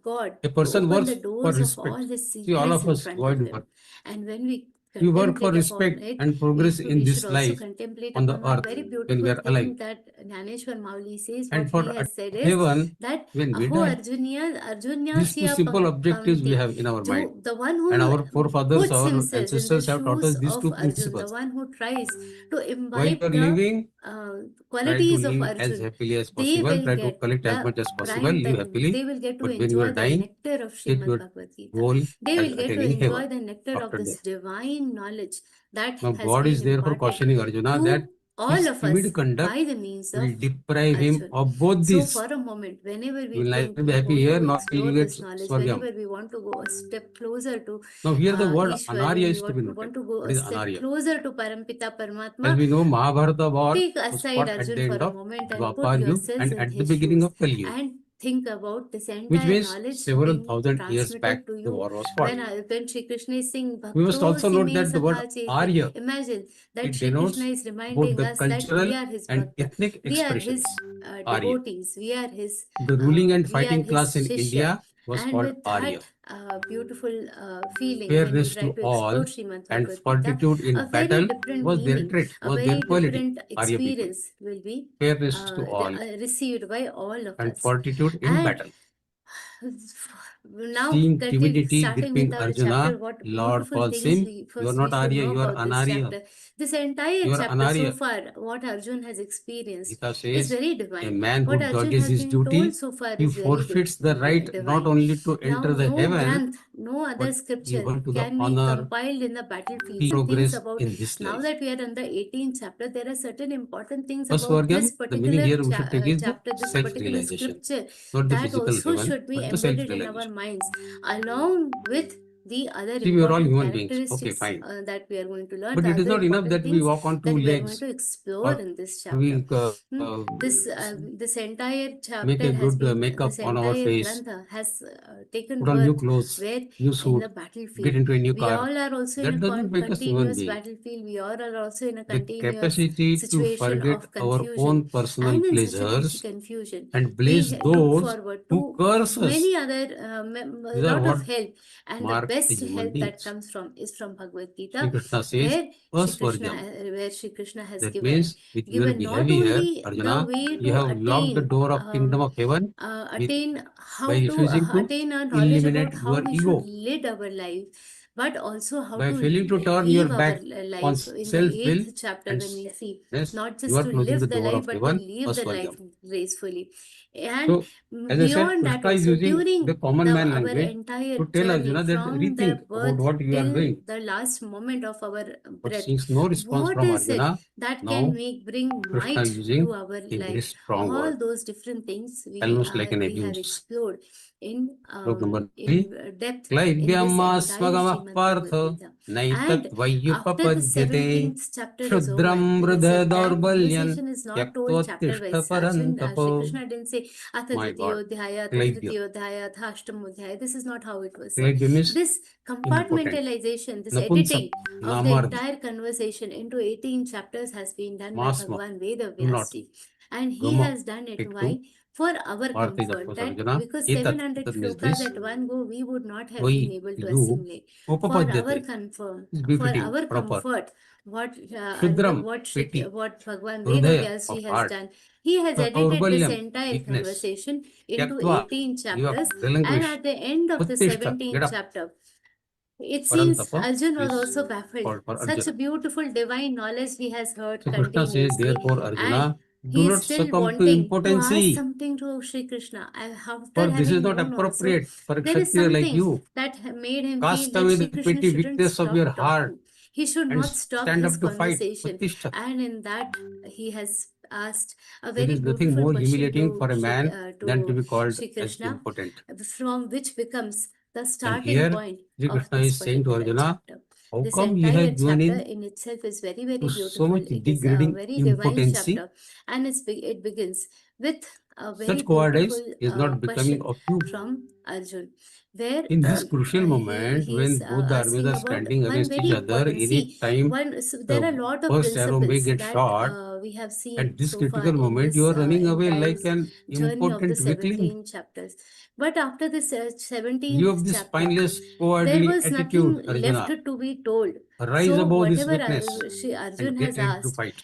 God A to person open the works for doors of all respect. his See, all secrets of in us front go of and him? work. And when we We work for contemplate upon respect it, and progress we in should this also life contemplate on the upon one earth very when we beautiful are alive. thing that Jnaneshwar Mauli says. And What for he has said is heaven that when we Aho die. Arjunya These two siya simple objectives we panti. have in our mind. The one And who our forefathers, puts our himself in the ancestors have taught us shoes these of two Arjun, the principles. one who tries to While you imbibe are the living, try to qualities of live as Arjun, happily as they possible. will Try to get collect as the much as possible. prime, Live happily. they will get to But when you are enjoy the dying, nectar of take Śrīmad your Bhagavad Gita. goal They as will get to attaining enjoy heaven the nectar after of this death. divine knowledge that Now has God been is there for imparted cautioning Arjuna that to all his of us timid conduct by the means will of deprive him Arjun. of both So these. for a moment, whenever You we will think neither be we happy want here to nor will explore you get this knowledge, Swargam. whenever we want to go a step closer to Now here the word Ishwar, Anarya when is we to be want noted. to go What a is step Anarya? closer to Parampita As Paramatma, we know, Mahabharata war take was aside fought at Arjun the for end a of moment and put Dwapar Yug yourselves and in at the his beginning shoes of Kali Yug, and think about this which entire means knowledge several being thousand years back transmitted to the you. war was fought. When Shri Krishna is saying We must Bhakto also note Sime that the word Sakha Chete, Arya, imagine that it Shri Krishna denotes is both reminding the us that we cultural are his and Bhakta, ethnic we are expressions. his Arya. devotees, we are his The ruling and we are fighting his class in Shishya. India was And called with Arya. that beautiful feeling, when we Fairness try to to all explore Śrīmad and Bhagavad Gita, fortitude in a very battle different was their meaning, trait, a was very their quality. different Arya people. experience will be Fairness to all received by all of and us. fortitude in And battle. now seeing that timidity starting gripping with our Arjuna, chapter, what Lord beautiful calls things him, we you are first not we should Arya, know you are about this Anarya. chapter. This entire You are chapter so Anarya. far, what Arjun has experienced Gita is says, very a divine. man who What Arjun dodges has his been duty, told so far he is very forfeits the right not divine. only to Now, enter the no heaven, granth, no other but scripture even to the can be honor, compiled in the battlefield. peace, Things progress about in this now life. that we are in the 18th chapter, there are certain important things First about organ, this the meaning particular here we should take is the chapter, this particular self-realization, scripture not the that physical also heaven, should be but the embedded in our self-realization. minds, along with the other See, we are all important human beings. Okay, characteristics fine. that we are going to learn, But the it is other not enough important that we things walk on that two we are going legs to explore or in this we chapter. This entire make chapter a has good been, makeup this on our entire face, grantha has taken put on new birth clothes, where new in suit, the get battlefield. into a new We car. all are also in That a doesn't make us human continuous being. battlefield. We all are also in a The continuous capacity to situation forget of our confusion. own personal And in such a pleasures confusion, and we bless look those forward who to curse us. many other These are lot what of help, and the mark the best human help that beings. comes from is from Bhagavad Shri Gita, Krishna says, Asvargyam. where Shri Krishna has That means with your given not behavior, only the Arjuna, way you to have locked the door of kingdom of heaven with, attain by how to refusing to attain a knowledge eliminate about how your we should ego, lead our life, but also how by to failing to turn your live our back on life. In the self-will 8th chapter, and when we see selflessness, not you just are to closing the live the door life of but to heaven, live the life Asvargyam. gracefully. And So, as I said, beyond that Krishna is also, using during the common man our language entire to tell journey Arjuna that from the rethink about birth what you are till doing. the last moment of our But breath, since no response what from is it Arjuna, that can now bring Krishna might is using to our a very life? strong All word, those different things almost like an we have abuse. explored in Slok number 3. depth in this entire Klaivyamma Srimad partha Bhagavad Gita. And naitat after the vayyupapadyate 17th chapter is over, Shudram this hridaya entire daurbalyan conversation is not told chapter tyaktvattishta wise. parantapo. Shri Krishna didn't say Atha My God. Dvitiyodhyaya, Atha Klaivya. Tritiyodhyaya, Atha Ashtamodhyaya. This is not how it was said. Klaivya means This impotent. compartmentalization, this Napunsam. editing of the Namarth. entire conversation into 18 chapters has been done by Masma. Bhagavan Veda Do not. Vyasji. And he Gama. has done it. Take Why? two. For our Partha is of comfort. course That Arjuna. because Etat. 700 Etat means shlokas this. at one go, we would not have Vai been able to you assimilate. For our upapadyate. comfort, Is for befitting, our proper. comfort, what Shudram, petty. what Bhagwan Veda Hridaya, Vyasji of has heart. done, he has edited this Daurbalyam, entire weakness. conversation into Tyaktva, 18 give up, chapters, and relinquish. at the end of the Uttishta, 17th get up. chapter, it seems Parantapa Arjun was is also baffled. called for Such a Arjuna. beautiful divine knowledge he has heard So Krishna says, continuously, therefore, and Arjuna, do he is not still succumb to wanting to ask impotency, something to Shri Krishna. After for this is having not known also, appropriate for a there is Kshatriya like something you. that made him Cast feel that away Shri the Krishna petty shouldn't weakness of stop your heart talking. He should and not stop stand his up to fight. conversation. Uttishta. And in that, he has asked a There very is nothing beautiful more question humiliating to for a man than to be called Shri as Krishna, impotent. from which becomes the And starting here, point Sri of Krishna this is saying to particular Arjuna, chapter. how This come you entire have given chapter in in itself is very, to very so beautiful. much It is a degrading very divine impotency? chapter, and it begins with a very Such cowardice beautiful is not becoming question of you. from Arjun, where In this crucial moment, he when is both the armies asking are about standing one against very each other, important. any See, time so the there are a lot of first arrow may principles get that shot, we have at seen this so far critical in moment, this you are running away entire like an journey of the impotent weakling. 17 chapters. But after this View 17th of this chapter, spineless, there cowardly was nothing attitude, left Arjuna. to be told. Rise So above this whatever weakness Shri Arjun and has get ready to asked, fight.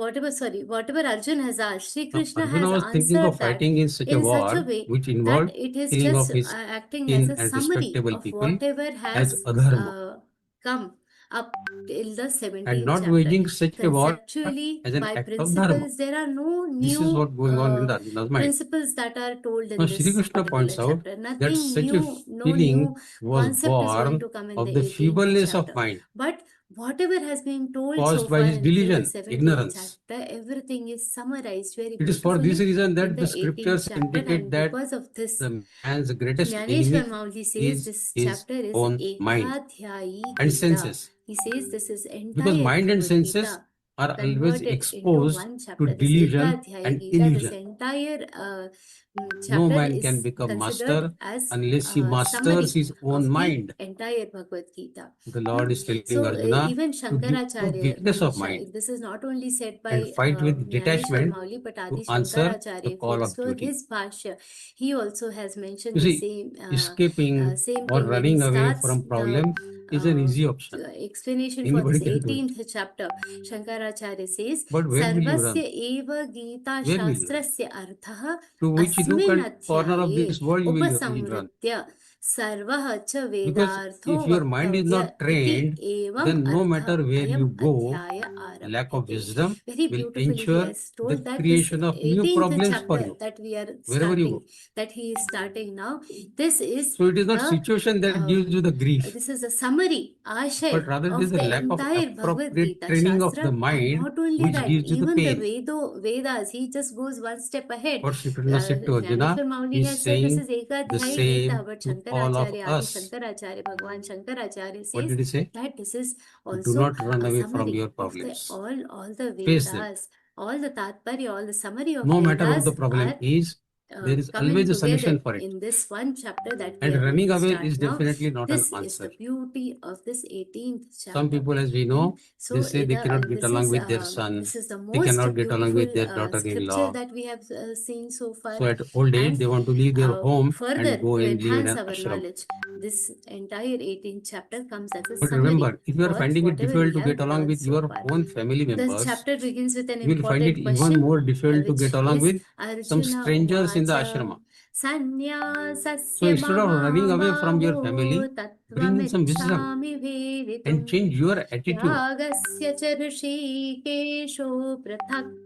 whatever Arjun has asked, Shri Now, Krishna Arjuna has was thinking of answered that fighting in such a in such a war way which that involved it is killing just of his acting as kin a and summary respectable of people whatever as has adharma, come up till the and 17th not chapter. waging such a war Conceptually, as an by act of dharma. principles, there are no This is new what going on in the Arjuna's mind. principles that are told in Now, this Shri Krishna particular points out chapter. that Nothing such a new, no feeling new was concept is going born to come in of the the 18th feebleness of chapter. mind But whatever has been told so caused by far his in till the delusion, 17th ignorance. chapter, everything is summarized very It is for this beautifully reason in that the the 18th scriptures chapter, indicate and that because of this, the man's greatest Jnaneshwar enemy Mauli says is this his chapter is own mind Ekadhyayi and Gita. senses. He says this is Because entire mind and Bhagavad senses Gita are always converted into exposed one to chapter. This delusion Ekadhyaya and Gita, this illusion. entire No chapter man can is become considered master as unless he a masters summary his own of the mind. entire Bhagavad Gita. The Lord is telling So Arjuna even to give up Shankaracharya, weakness of mind this is not only said by and fight with Jnaneshwar detachment Mauli, but to Adi answer the Shankaracharya, if call you of explore duty. his bhashya, he also has mentioned You the see, same escaping same or thing when he running away starts from problem is an easy option. explanation Anybody for this can do it. 18th chapter, Shankaracharya says, But where will you run? Sarvasya eva Gita Where will you run? Shastrasya Arthaha To which nook Asmin and corner of Adhyaye this world you will Upasamritya run. Sarvaha cha Because Vedartho if your mind is Vaktavya not iti trained, evam then no artha matter where ayam you go, adhyaya lack of arabhyate. wisdom Very will beautifully he ensure has the told that this creation of new 18th problems for chapter you, that we are wherever you starting, go. that he is starting now, this is So it is not the situation that gives you the grief, this is a summary, but rather it is of the the lack of entire Bhagavad appropriate Gita training of the Shastra. And mind not only which that, gives you the even the pain. Vedas, he just goes one step ahead. What Sri Krishna said to Arjuna Jnaneshwar Mauli is has said this saying is the Ekadhyayi Gita, same but to all of Shankaracharya, Adi us. Shankaracharya, Bhagwan Shankaracharya What says did he say? that this is Do also not run a away from summary your of the problems. all the Face them. Vedas, all the Tatparya, all the summary of No matter what Vedas the problem are is, there is coming always a together solution for it. in this one chapter that we And are going running to away start is now. definitely not This an is the answer. beauty of this 18th chapter. Some people, as we know, So they say they cannot get this along is with their son. this is the They most cannot get along with their beautiful scripture daughter-in-law. that we have seen so far. So at old age, And they want to leave their home further, and go to and live in enhance an our ashram. knowledge, this entire 18th chapter comes as a But summary remember, if you are for finding it whatever we difficult to have get along learned with so your far. own family This members, chapter begins with an you will find it important even question, more difficult to which get along is with some Arjuna strangers in the Uvacha ashrama. So Sannyasasya instead of running away from your Mahabaho family, bring in some wisdom Tattvamichhami Veditum and change your attitude. Yagasya cha Rishikesho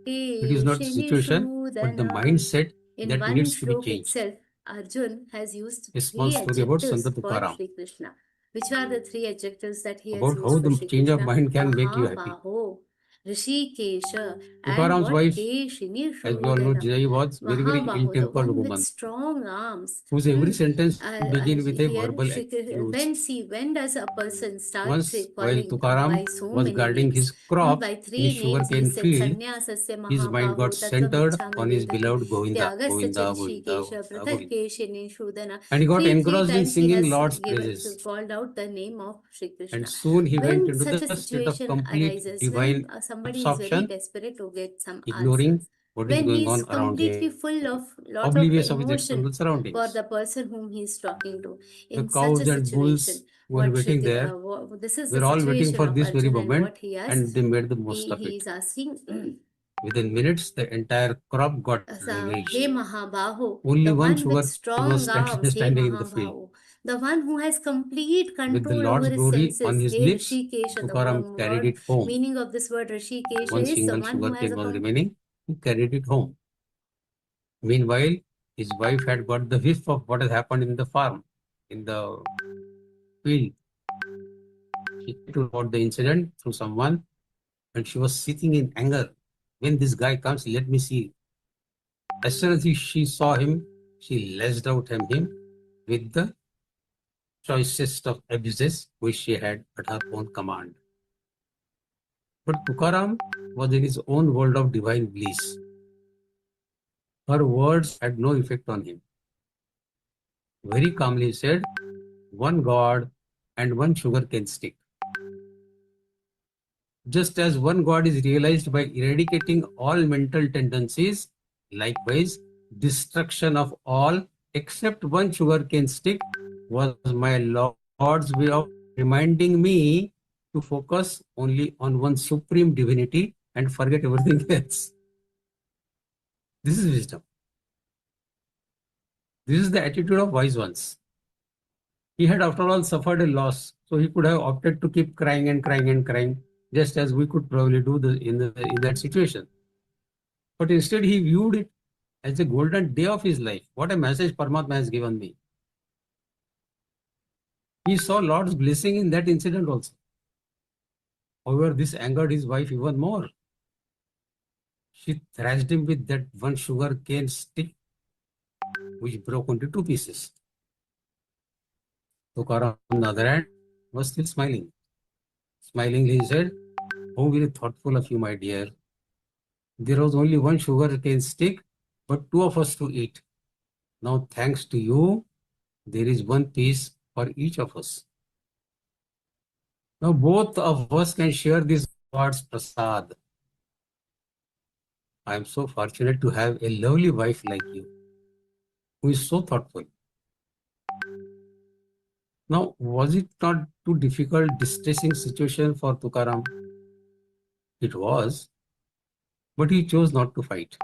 It is not the situation, but the Prathakeshini mindset In that one needs to be stroke changed. itself, Arjun has used A small three story about adjectives Sant for Tukaram, Sri Krishna. Which are the three adjectives that he has about used how for the Sri change of Krishna? mind can make you happy. Mahabaho, Rishikesha, and Tukaram's what? wife, Keshini as we all know, Shodhana. Jai was very, very Mahabaho, the ill-tempered one with woman, strong arms. whose every sentence begin with a Here, verbal accuse. when does a person start Once, while calling Tukaram by so was many guarding names? his crops By in three his names, he sugarcane said field, Sannyasasya his mind got Mahabaho centered Tattvamichhami on his Vedatum beloved Govinda, Tyagasya Govinda, Rishikesha Govinda, Govinda. Prathakeshini Shodhana. And he got Three engrossed in times he singing has Lord's praises. called out the name of Sri Krishna. And soon he went When into such a the state of situation complete arises, divine when somebody is very absorption, desperate to get some ignoring answers, what is when going he is on around completely him, full of lot of oblivious of his emotion external for surroundings. the person whom he is talking to, The in such cows a and situation, bulls who were waiting there this is the were all waiting situation for of this very Arjuna, and moment, what he asks, and they made the most of he it. is asking. Within minutes, the entire crop got ravished. Hey Mahabaho, Only the one one with sugar strong was arms, Hey standing in the field. Mahabaho, the one who has complete With the control Lord's over his glory on senses, his Hey lips, Rishikesha, the Tukaram carried word it home. meaning of this word Rishikesha One is the single one who has sugarcane a was remaining. He carried it home. Meanwhile, his wife had got the whiff of what has happened in the farm, in the field. She told about the incident through someone, and she was seething in anger. When this guy comes, let me see. As soon as she saw him, she lashed out at him with the choicest of abuses which she had at her own command. But Tukaram was in his own world of divine bliss. Her words had no effect on him. Very calmly he said, one God and one sugarcane stick. Just as one God is realized by eradicating all mental tendencies, likewise, destruction of all except one sugarcane stick was my Lord's way of reminding me to focus only on one supreme divinity and forget everything else. This is wisdom. This is the attitude of wise ones. He had, after all, suffered a loss, so he could have opted to keep crying and crying and crying, just as we could probably do in that situation. But instead, he viewed it as a golden day of his life. What a message Paramatma has given me. He saw Lord's blessing in that incident also. However, this angered his wife even more. She thrashed him with that one sugar cane stick, which broke into two pieces. Tukaram, on the other hand, was still smiling. Smilingly, he said, "How very thoughtful of you, my dear. There was only one sugar cane stick, but two of us to eat. Now, thanks to you, there is one piece for each of us. Now, both of us can share this God's prasad. I am so fortunate to have a lovely wife like you, who is so thoughtful." Now, was it not too difficult, distressing situation for Tukaram? It was, but he chose not to fight.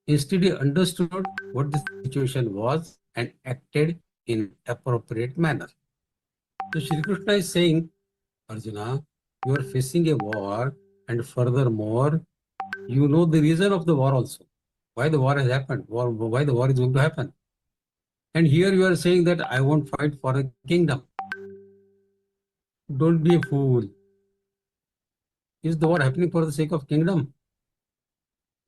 Instead, he understood what the situation was and acted in appropriate manner. So Shri Krishna is saying, Arjuna, you are facing a war, and furthermore, you know the reason of the war also. Why the war has happened, why the war is going to happen. And here you are saying that I won't fight for a kingdom. Don't be a fool. Is the war happening for the sake of kingdom?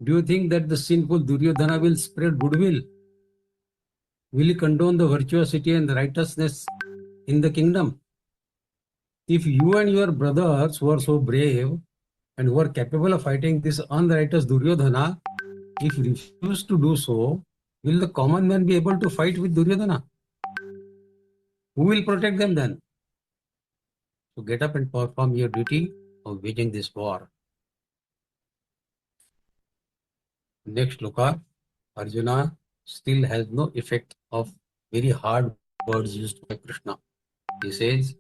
Do you think that the sinful Duryodhana will spread goodwill? Will he condone the virtuosity and the righteousness in the kingdom? If you and your brothers who are so brave and who are capable of fighting this unrighteous Duryodhana, if you refuse to do so, will the common man be able to fight with Duryodhana? Who will protect them then? So get up and perform your duty of waging this war. Next shloka, Arjuna still has no effect of very hard words used by Krishna. He says,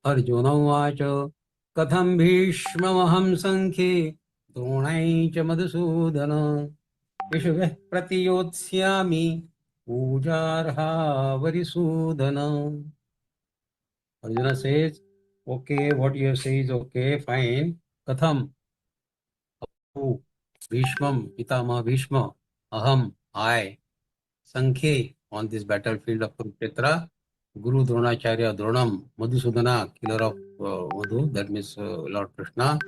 Arjuna vacha katham bhishmamaham sankhe dronai cha madhusudana vishveh pratiyotsyami pujarha varisudana. Arjuna says, okay, what you say is okay, fine. Katham, who? Bhishmam, Pitama Bhishma, Aham, I, Sankhe, on this battlefield of Kurukshetra, Guru Dronacharya, Dronam, Madhusudana, killer of Madhu, that means Lord Krishna,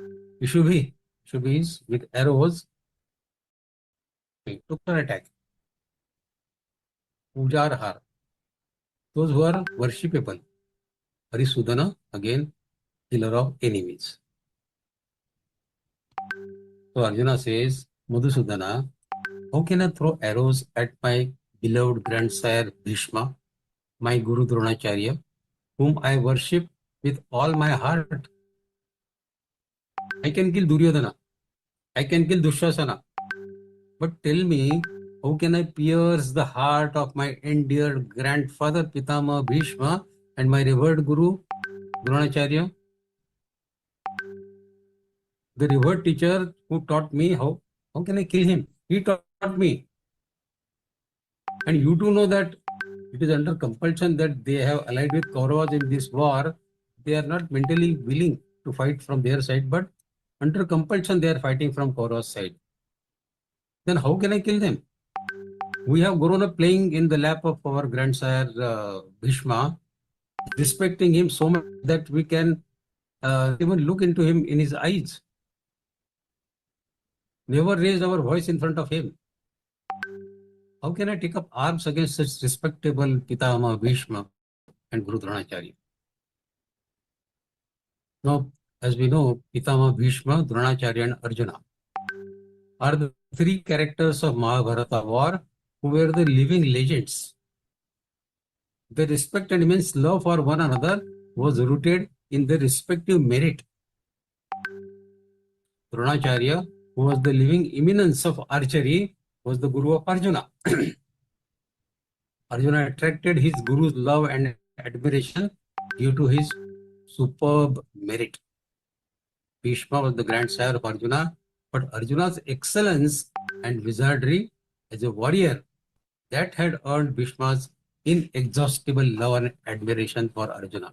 Ishubhi, Ishubhis with arrows, took an attack. Pujarhar, those who are worshipable. Harisudana, again, killer of enemies. So Arjuna says, Madhusudana, how can I throw arrows at my beloved grandsire Bhishma, my Guru Dronacharya, whom I worship with all my heart? I can kill Duryodhana, I can kill Dushasana, but tell me, how can I pierce the heart of my endeared grandfather Pitama Bhishma and my revered Guru Dronacharya? The revered teacher who taught me how can I kill him? He taught me. And you do know that it is under compulsion that they have allied with Kauravas in this war. They are not mentally willing to fight from their side, but under compulsion they are fighting from Kauravas' side. Then how can I kill them? We have grown up playing in the lap of our grandsire Bhishma, respecting him so much that we can even look into him in his eyes. Never raised our voice in front of him. How can I take up arms against such respectable Pitama Bhishma and Guru Dronacharya? Now, as we know, Pitama Bhishma, Dronacharya and Arjuna are the three characters of Mahabharata war who were the living legends. Their respect and immense love for one another was rooted in their respective merit. Dronacharya, who was the living eminence of archery, was the Guru of Arjuna. Arjuna attracted his Guru's love and admiration due to his superb merit. Bhishma was the grandsire of Arjuna, but Arjuna's excellence and wizardry as a warrior, that had earned Bhishma's inexhaustible love and admiration for Arjuna.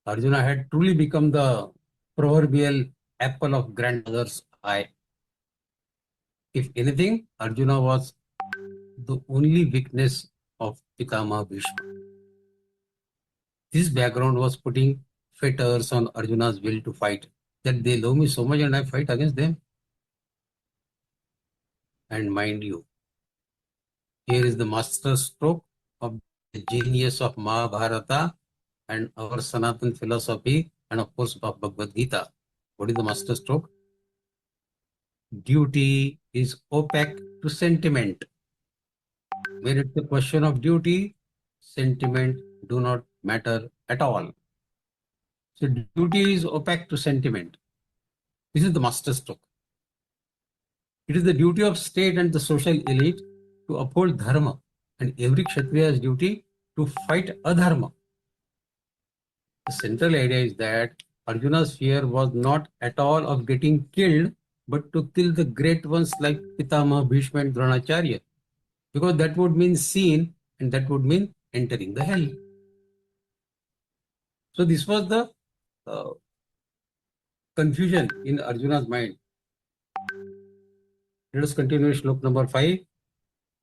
Arjuna had truly become the proverbial apple of grandmother's eye. If anything, Arjuna was the only weakness of Pitama Bhishma. This background was putting fetters on Arjuna's will to fight, that they love me so much and I fight against them. And mind you, here is the master stroke of the genius of Mahabharata and our Sanatan philosophy and of course of Bhagavad-Gītā. What is the master stroke? Duty is opaque to sentiment. When it's a question of duty, sentiment do not matter at all. So duty is opaque to sentiment. This is the master stroke. It is the duty of state and the social elite to uphold dharma, and every Kshatriya's duty to fight adharma. The central idea is that Arjuna's fear was not at all of getting killed, but to kill the great ones like Pitama, Bhishma and Dronacharya, because that would mean sin and that would mean entering the hell. So this was the confusion in Arjuna's mind. Let us continue Shlok number 5.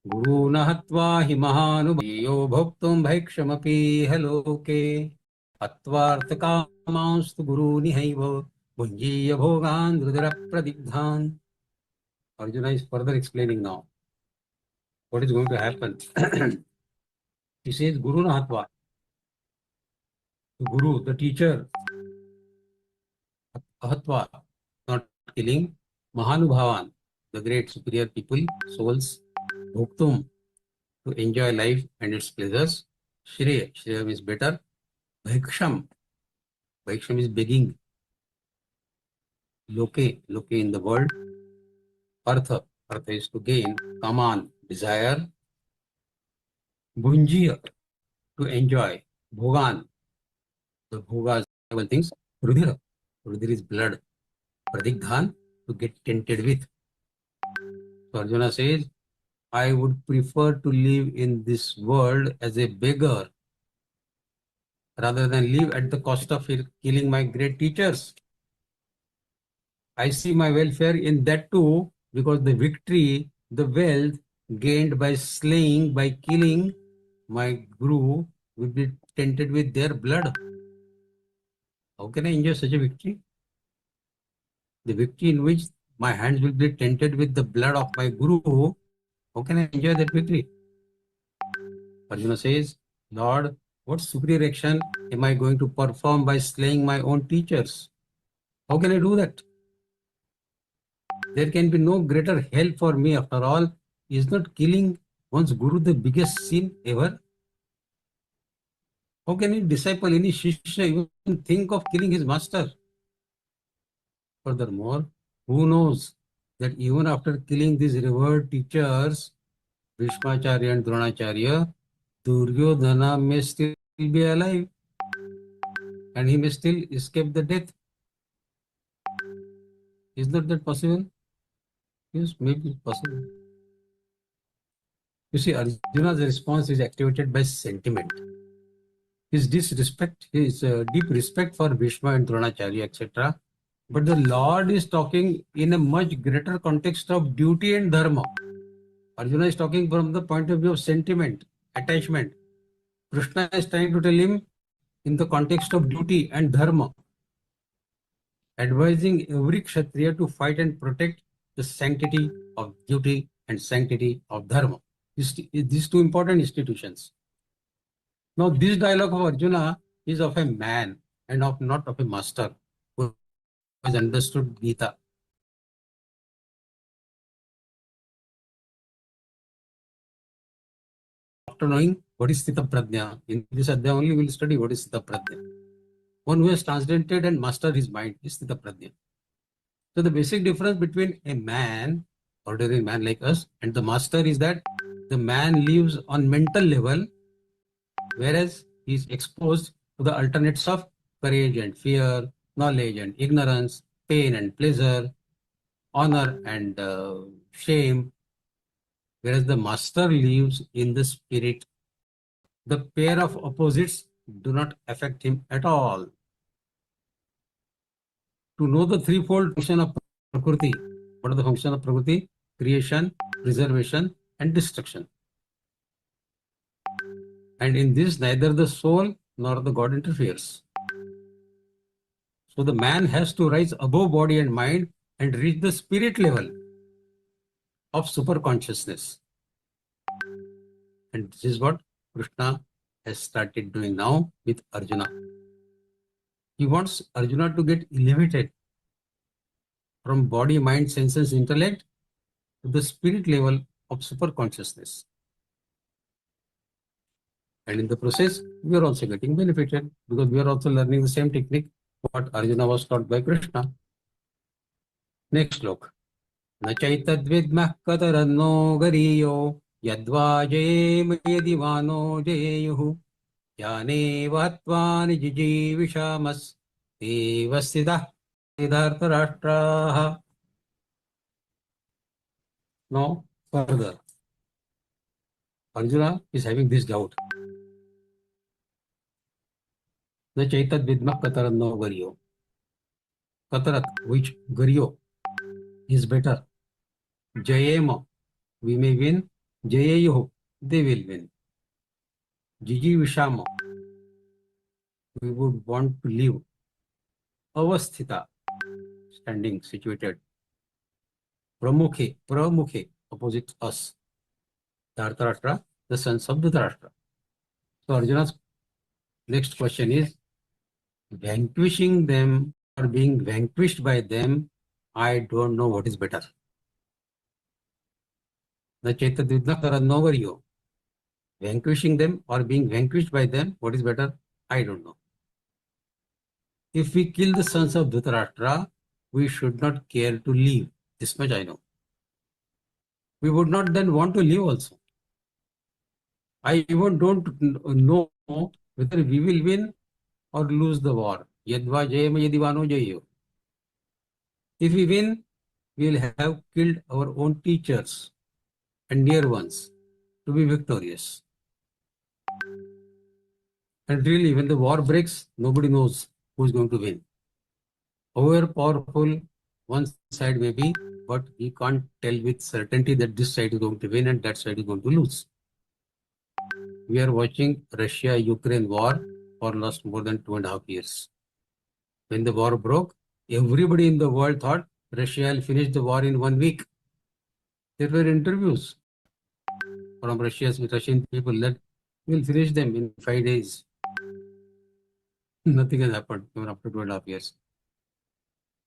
Guru nahatva hi mahanubayo bhoktum bhaikshamapi haloke atvartha kamanstu guru nihaiva bhunjiya bhogan drudara pradigdhan. Arjuna is further explaining now what is going to happen. He says Guru nahatva. The Guru, the teacher, ahatva, not killing, mahanubhavan, the great superior people, souls, bhoktum, to enjoy life and its pleasures, shreya, shreya means better, bhaiksham, bhaiksham is begging, loke, loke in the world, artha, artha is to gain, kaman, desire, bhunjiya, to enjoy, bhogan, the bhogas, several things, rudhira, rudhira is blood, pradigdhan, to get tempted with. So Arjuna says, I would prefer to live in this world as a beggar rather than live at the cost of killing my great teachers. I see my welfare in that too, because the victory, the wealth gained by slaying, by killing my guru will be tainted with their blood. How can I enjoy such a victory? The victory in which my hands will be tainted with the blood of my guru, how can I enjoy that victory? Arjuna says, Lord, what superior action am I going to perform by slaying my own teachers? How can I do that? There can be no greater help for me. After all, is not killing one's guru the biggest sin ever? How can any disciple, any shishya even think of killing his master? Furthermore, who knows that even after killing these revered teachers, Bhishmacharya and Dronacharya, Duryodhana may still be alive and he may still escape the death. Is not that possible? Yes, maybe possible. You see, Arjuna's response is activated by sentiment. His disrespect, his deep respect for Bhishma and Dronacharya, etc. But the Lord is talking in a much greater context of duty and dharma. Arjuna is talking from the point of view of sentiment, attachment. Krishna is trying to tell him in the context of duty and dharma, advising every Kshatriya to fight and protect the sanctity of duty and sanctity of dharma. These two important institutions. Now, this dialogue of Arjuna is of a man and not of a master who has understood Geeta. After knowing what is Sthita Prajna, in this adhyaya only we will study what is Sthita Prajna. One who has transcendented and mastered his mind is Sthita Prajna. So the basic difference between a man, ordinary man like us, and the master is that the man lives on mental level, whereas he is exposed to the alternates of courage and fear, knowledge and ignorance, pain and pleasure, honor and shame, whereas the master lives in the spirit. The pair of opposites do not affect him at all. To know the threefold function of Prakriti, what are the functions of Prakriti? Creation, preservation and destruction. And in this, neither the soul nor the God interferes. So the man has to rise above body and mind and reach the spirit level of super consciousness. And this is what Krishna has started doing now with Arjuna. He wants Arjuna to get elevated from body, mind, senses, intellect to the spirit level of super consciousness. And in the process, we are also getting benefited because we are also learning the same technique what Arjuna was taught by Krishna. Next slok. Na chaitadvidmah kataranno gariyo yadva jayem yadivano jayuhu यानेव हत्वा निजिजीविषामस्तेव स्थितः सिद्धार्थराष्ट्राः. Now further, Arjuna is having this doubt. The Chaitat Vidmah Kataranno Garyo. Katarat, which Garyo is better? Jayema, we may win. Jayayo, they will win. Jiji Vishama, we would want to live. Avasthita, standing, situated. Pramukhe, opposite us. Dhartarashtra, the sons of Dhritarashtra. So Arjuna's next question is, vanquishing them or being vanquished by them, I don't know what is better. The Chaitadvidna Karannovaryo. Vanquishing them or being vanquished by them, what is better? I don't know. If we kill the sons of Dhritarashtra, we should not care to live. This much I know. We would not then want to live also. I even don't know whether we will win or lose the war. Yadva jayama yadivano jayo. If we win, we will have killed our own teachers and dear ones to be victorious. And really, when the war breaks, nobody knows who is going to win. However powerful one side may be, but we can't tell with certainty that this side is going to win and that side is going to lose. We are watching Russia-Ukraine war for last more than 2.5 years. When the war broke, everybody in the world thought Russia will finish the war in 1 week. There were interviews from Russian people that we'll finish them in 5 days. Nothing has happened even after 2.5 years.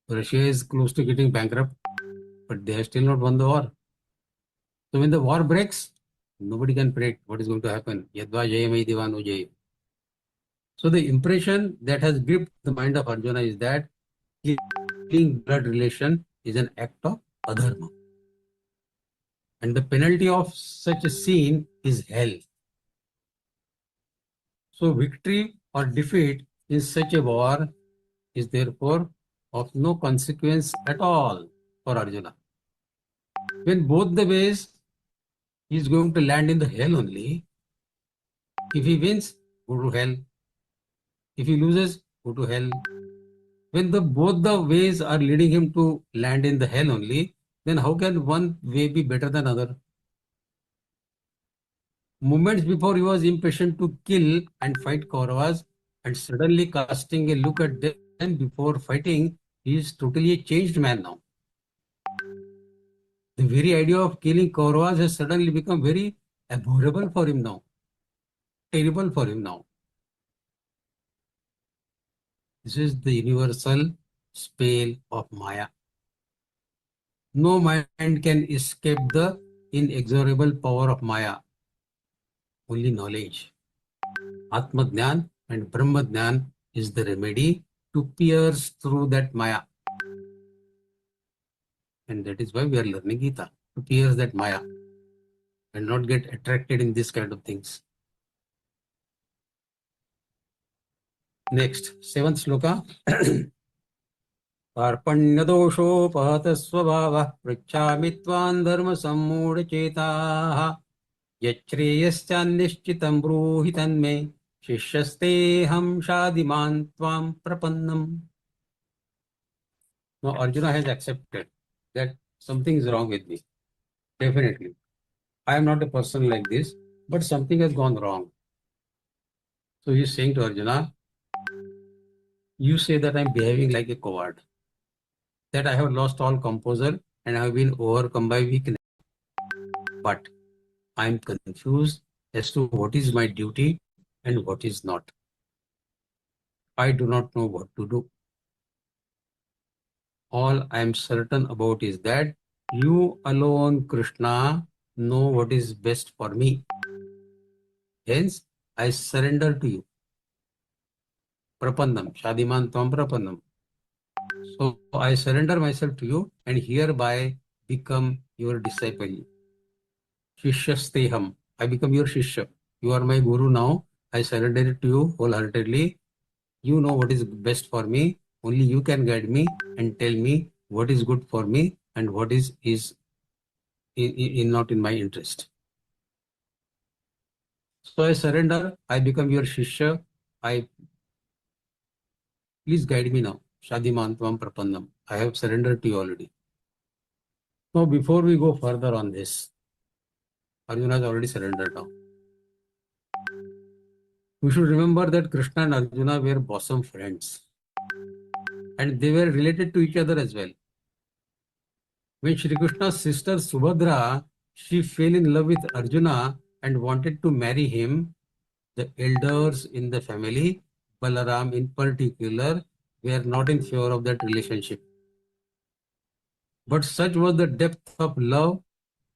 Russia is close to getting bankrupt, but they have still not won the war. So when the war breaks, nobody can predict what is going to happen. Yadva jayamai divano jay. So the impression that has gripped the mind of Arjuna is that killing blood relation is an act of adharma. And the penalty of such a sin is hell. So victory or defeat in such a war is therefore of no consequence at all for Arjuna. When both the ways he is going to land in the hell only. If he wins, go to hell. If he loses, go to hell. When both the ways are leading him to land in the hell only, then how can one way be better than other? Moments before he was impatient to kill and fight Kauravas, and suddenly casting a look at them before fighting, he is totally a changed man now. The very idea of killing Kauravas has suddenly become very abhorrible for him now, terrible for him now. This is the universal spell of Maya. No mind can escape the inexorable power of Maya. Only knowledge. Atma Jnana and Brahma Jnana is the remedy to pierce through that Maya. And that is why we are learning Gita, to pierce that Maya and not get attracted in this kind of things. Next, 7th sloka. Parpanya dosho pahata svabhava prachami tvan dharma sammudha chetaha yachreyascha nishchitam bruhi tanme shishyaste ham shadiman tvam prapannam. Now Arjuna has accepted that something is wrong with me. Definitely. I am not a person like this, but something has gone wrong. So he is saying to Arjuna, you say that I am behaving like a coward, that I have lost all composure and I have been overcome by weakness. But I am confused as to what is my duty and what is not. I do not know what to do. All I am certain about is that you alone, Krishna, know what is best for me. Hence, I surrender to you. Prapannam, Shadiman Tvam Prapannam. So I surrender myself to you and hereby become your disciple. Shishyasteham. I become your Shishya. You are my Guru now I surrender it to you wholeheartedly. You know what is best for me. Only you can guide me and tell me what is good for me and what is not in my interest. So I surrender. I become your Shishya. Please guide me now. Shadiman Tvam Prapannam. I have surrendered to you already. Now, before we go further on this, Arjuna has already surrendered now. We should remember that Krishna and Arjuna were bosom friends. And they were related to each other as well. When Shri Krishna's sister Subhadra, she fell in love with Arjuna and wanted to marry him, the elders in the family, Balaram in particular, were not in favor of that relationship. But such was the depth of love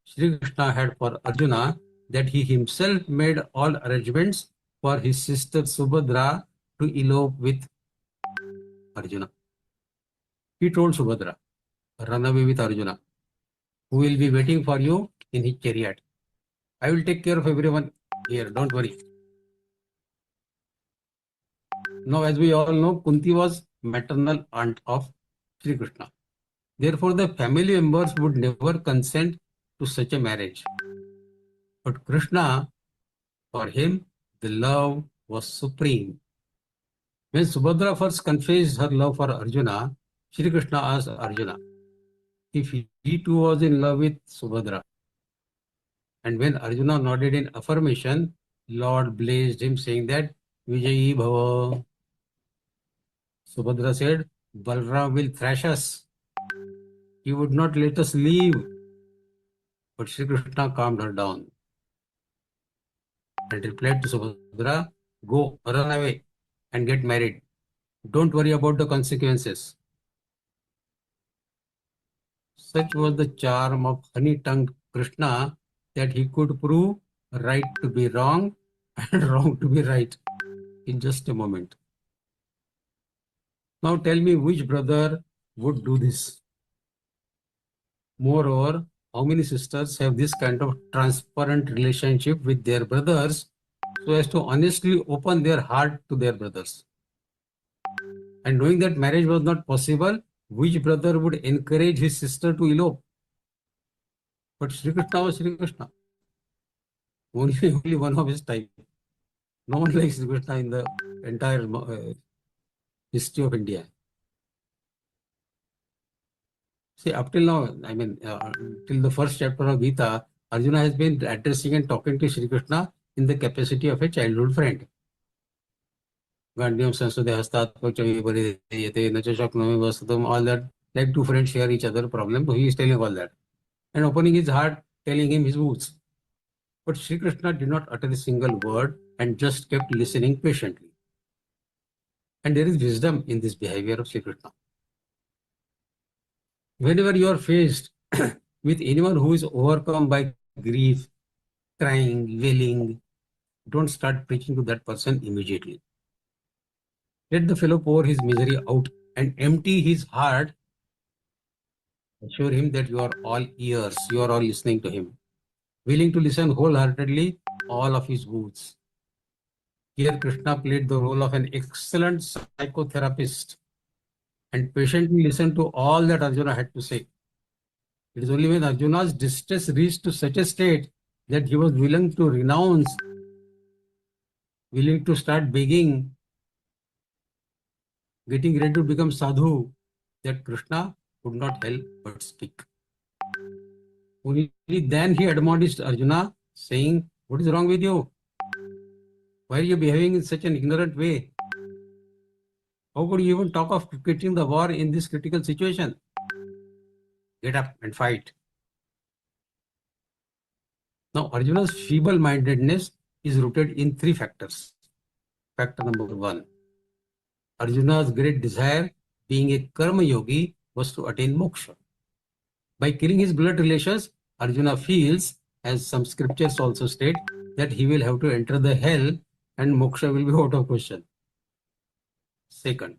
Shri Krishna had for Arjuna that he himself made all arrangements for his sister Subhadra to elope with Arjuna. He told Subhadra, run away with Arjuna, who will be waiting for you in his chariot. I will take care of everyone here, don't worry. Now, as we all know, Kunti was maternal aunt of Shri Krishna. Therefore, the family members would never consent to such a marriage. But Krishna, for him, the love was supreme. When Subhadra first confessed her love for Arjuna, Shri Krishna asked Arjuna if he too was in love with Subhadra. And when Arjuna nodded in affirmation, Lord blessed him, saying that Vijayi Bhava. Subhadra said, Balram will thrash us. He would not let us leave. But Shri Krishna calmed her down and replied to Subhadra, go, run away and get married. Don't worry about the consequences. Such was the charm of honey-tongued Krishna that he could prove right to be wrong and wrong to be right in just a moment. Now tell me which brother would do this. Moreover, how many sisters have this kind of transparent relationship with their brothers so as to honestly open their heart to their brothers? And knowing that marriage was not possible, which brother would encourage his sister to elope? But Sri Krishna was Sri Krishna. Only one of his type. No one like Sri Krishna in the entire history of India. See, up till now, I mean, till the first chapter of Gita, Arjuna has been addressing and talking to Sri Krishna in the capacity of a childhood friend. All that, like two friends share each other problem, so he is telling all that. And opening his heart, telling him his wounds. But Sri Krishna did not utter a single word and just kept listening patiently. And there is wisdom in this behavior of Sri Krishna. Whenever you are faced with anyone who is overcome by grief, crying, wailing, don't start preaching to that person immediately. Let the fellow pour his misery out and empty his heart. Assure him that you are all ears, you are all listening to him, willing to listen wholeheartedly all of his wounds. Here Krishna played the role of an excellent psychotherapist and patiently listened to all that Arjuna had to say. It is only when Arjuna's distress reached to such a state that he was willing to renounce, willing to start begging, getting ready to become sadhu, that Krishna could not help but speak. Only then he admonished Arjuna, saying, what is wrong with you? Why are you behaving in such an ignorant way? How could you even talk of quitting the war in this critical situation? Get up and fight. Now, Arjuna's feeble-mindedness is rooted in three factors. Factor number one, Arjuna's great desire, being a karma yogi, was to attain moksha. By killing his blood relations, Arjuna feels, as some scriptures also state, that he will have to enter the hell and moksha will be out of question. Second,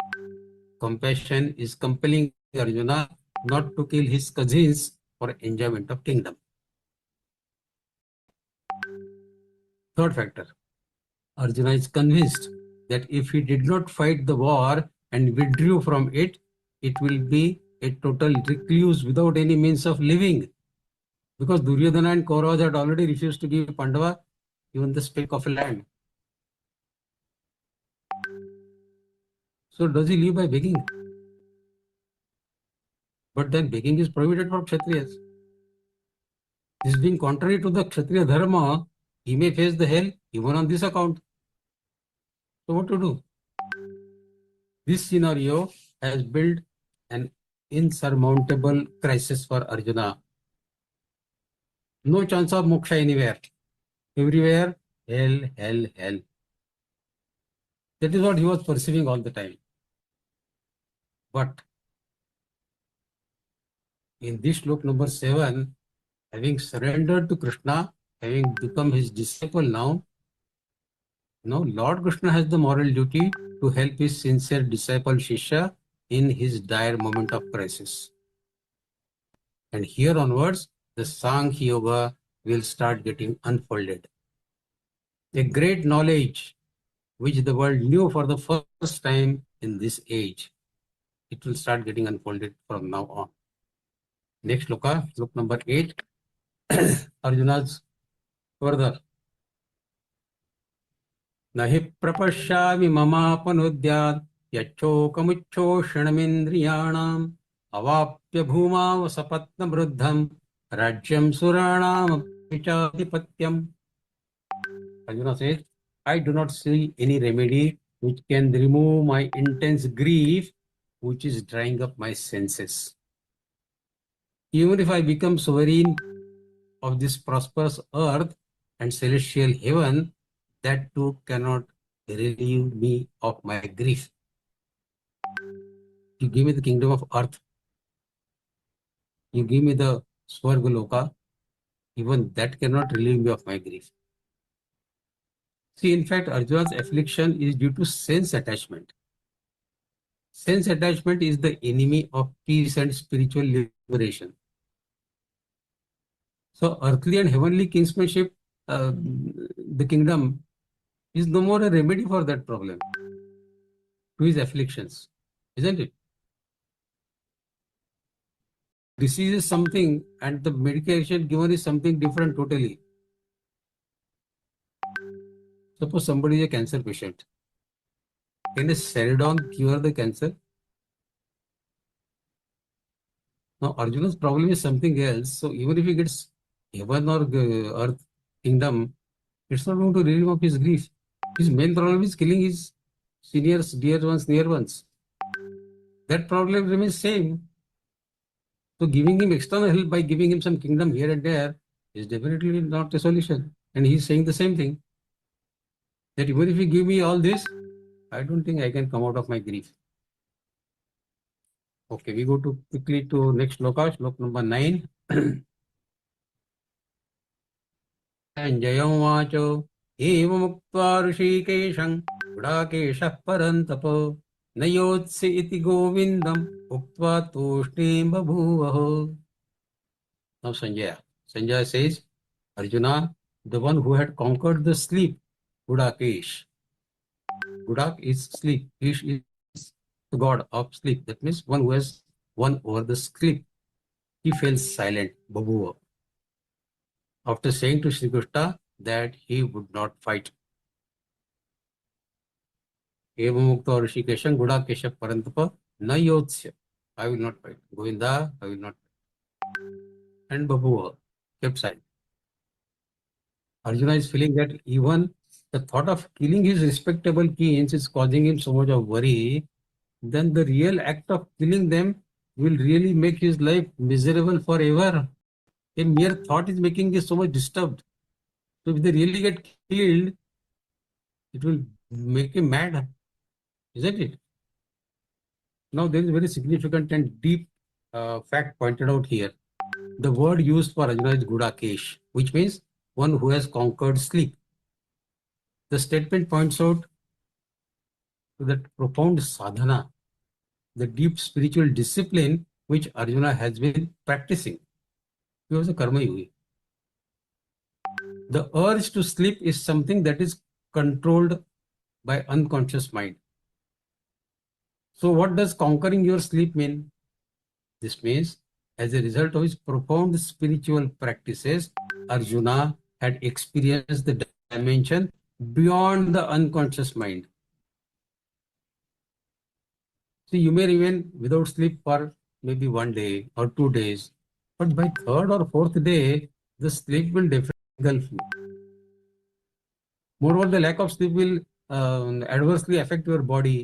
compassion is compelling Arjuna not to kill his cousins for enjoyment of kingdom. Third factor, Arjuna is convinced that if he did not fight the war and withdrew from it, it will be a total recluse without any means of living. Because Duryodhana and Kauravas had already refused to give Pandava even the speck of a land. So does he live by begging? But then begging is prohibited for Kshatriyas. This being contrary to the Kshatriya dharma, he may face the hell even on this account. So what to do? This scenario has built an insurmountable crisis for Arjuna. No chance of moksha anywhere. Everywhere, hell, hell, hell. That is what he was perceiving all the time. But in this slok number 7, having surrendered to Krishna, having become his disciple now, Lord Krishna has the moral duty to help his sincere disciple Shishya in his dire moment of crisis. And here onwards, the Sankhya Yoga will start getting unfolded. A great knowledge which the world knew for the first time in this age. It will start getting unfolded from now on. Next sloka, slok number 8. Arjuna's further. Nahi prapashyami mamapanudhyat yachokamuchoshanamindriyanam avapya bhuma vasapatna bruddham rajyam suranam vichadipatyam. Arjuna says, I do not see any remedy which can remove my intense grief which is drying up my senses. Even if I become sovereign of this prosperous earth and celestial heaven, that too cannot relieve me of my grief. You give me the kingdom of earth, you give me the Swargaloka, even that cannot relieve me of my grief. See, in fact, Arjuna's affliction is due to sense attachment. Sense attachment is the enemy of peace and spiritual liberation. So, earthly and heavenly kinsmanship, the kingdom, is no more a remedy for that problem, to his afflictions, isn't it? Disease is something and the medication given is something different totally. Suppose somebody is a cancer patient. Can a Ceridon cure the cancer? Now, Arjuna's problem is something else. So, even if he gets heaven or earth kingdom, it's not going to relieve him of his grief. His main problem is killing his seniors, dear ones, near ones. That problem remains same. So giving him external help by giving him some kingdom here and there is definitely not a solution. And he's saying the same thing. That even if you give me all this, I don't think I can come out of my grief. Okay, we go to quickly to next sloka, slok number 9. Sanjayam vacho eva mukta rishikesham gudakeshah parantapo nayotsi iti govindam uktva tushtim babhuvaho. Now Sanjaya says, Arjuna, the one who had conquered the sleep, Gudakesh. Gudak is sleep. Kesh is the god of sleep. That means one who has won over the sleep. He fell silent, Babhuva, after saying to Sri Krishna that he would not fight. Eva mukta rishikesham gudakesha parantapa na yotsya. I will not fight. Govinda, I will not fight. And Babhuva kept silent. Arjuna is feeling that even the thought of killing his respectable kins is causing him so much of worry. Then the real act of killing them will really make his life miserable forever. A mere thought is making him so much disturbed. So if they really get killed, it will make him mad, isn't it? Now there is a very significant and deep fact pointed out here. The word used for Arjuna is Gudakesh, which means one who has conquered sleep. The statement points out to that profound sadhana, the deep spiritual discipline which Arjuna has been practicing. He was a karma yogi. The urge to sleep is something that is controlled by unconscious mind. So what does conquering your sleep mean? This means, as a result of his profound spiritual practices, Arjuna had experienced the dimension beyond the unconscious mind. See, you may remain without sleep for maybe 1 day or 2 days, but by third or fourth day, the sleep will definitely engulf you. Moreover, the lack of sleep will adversely affect your body,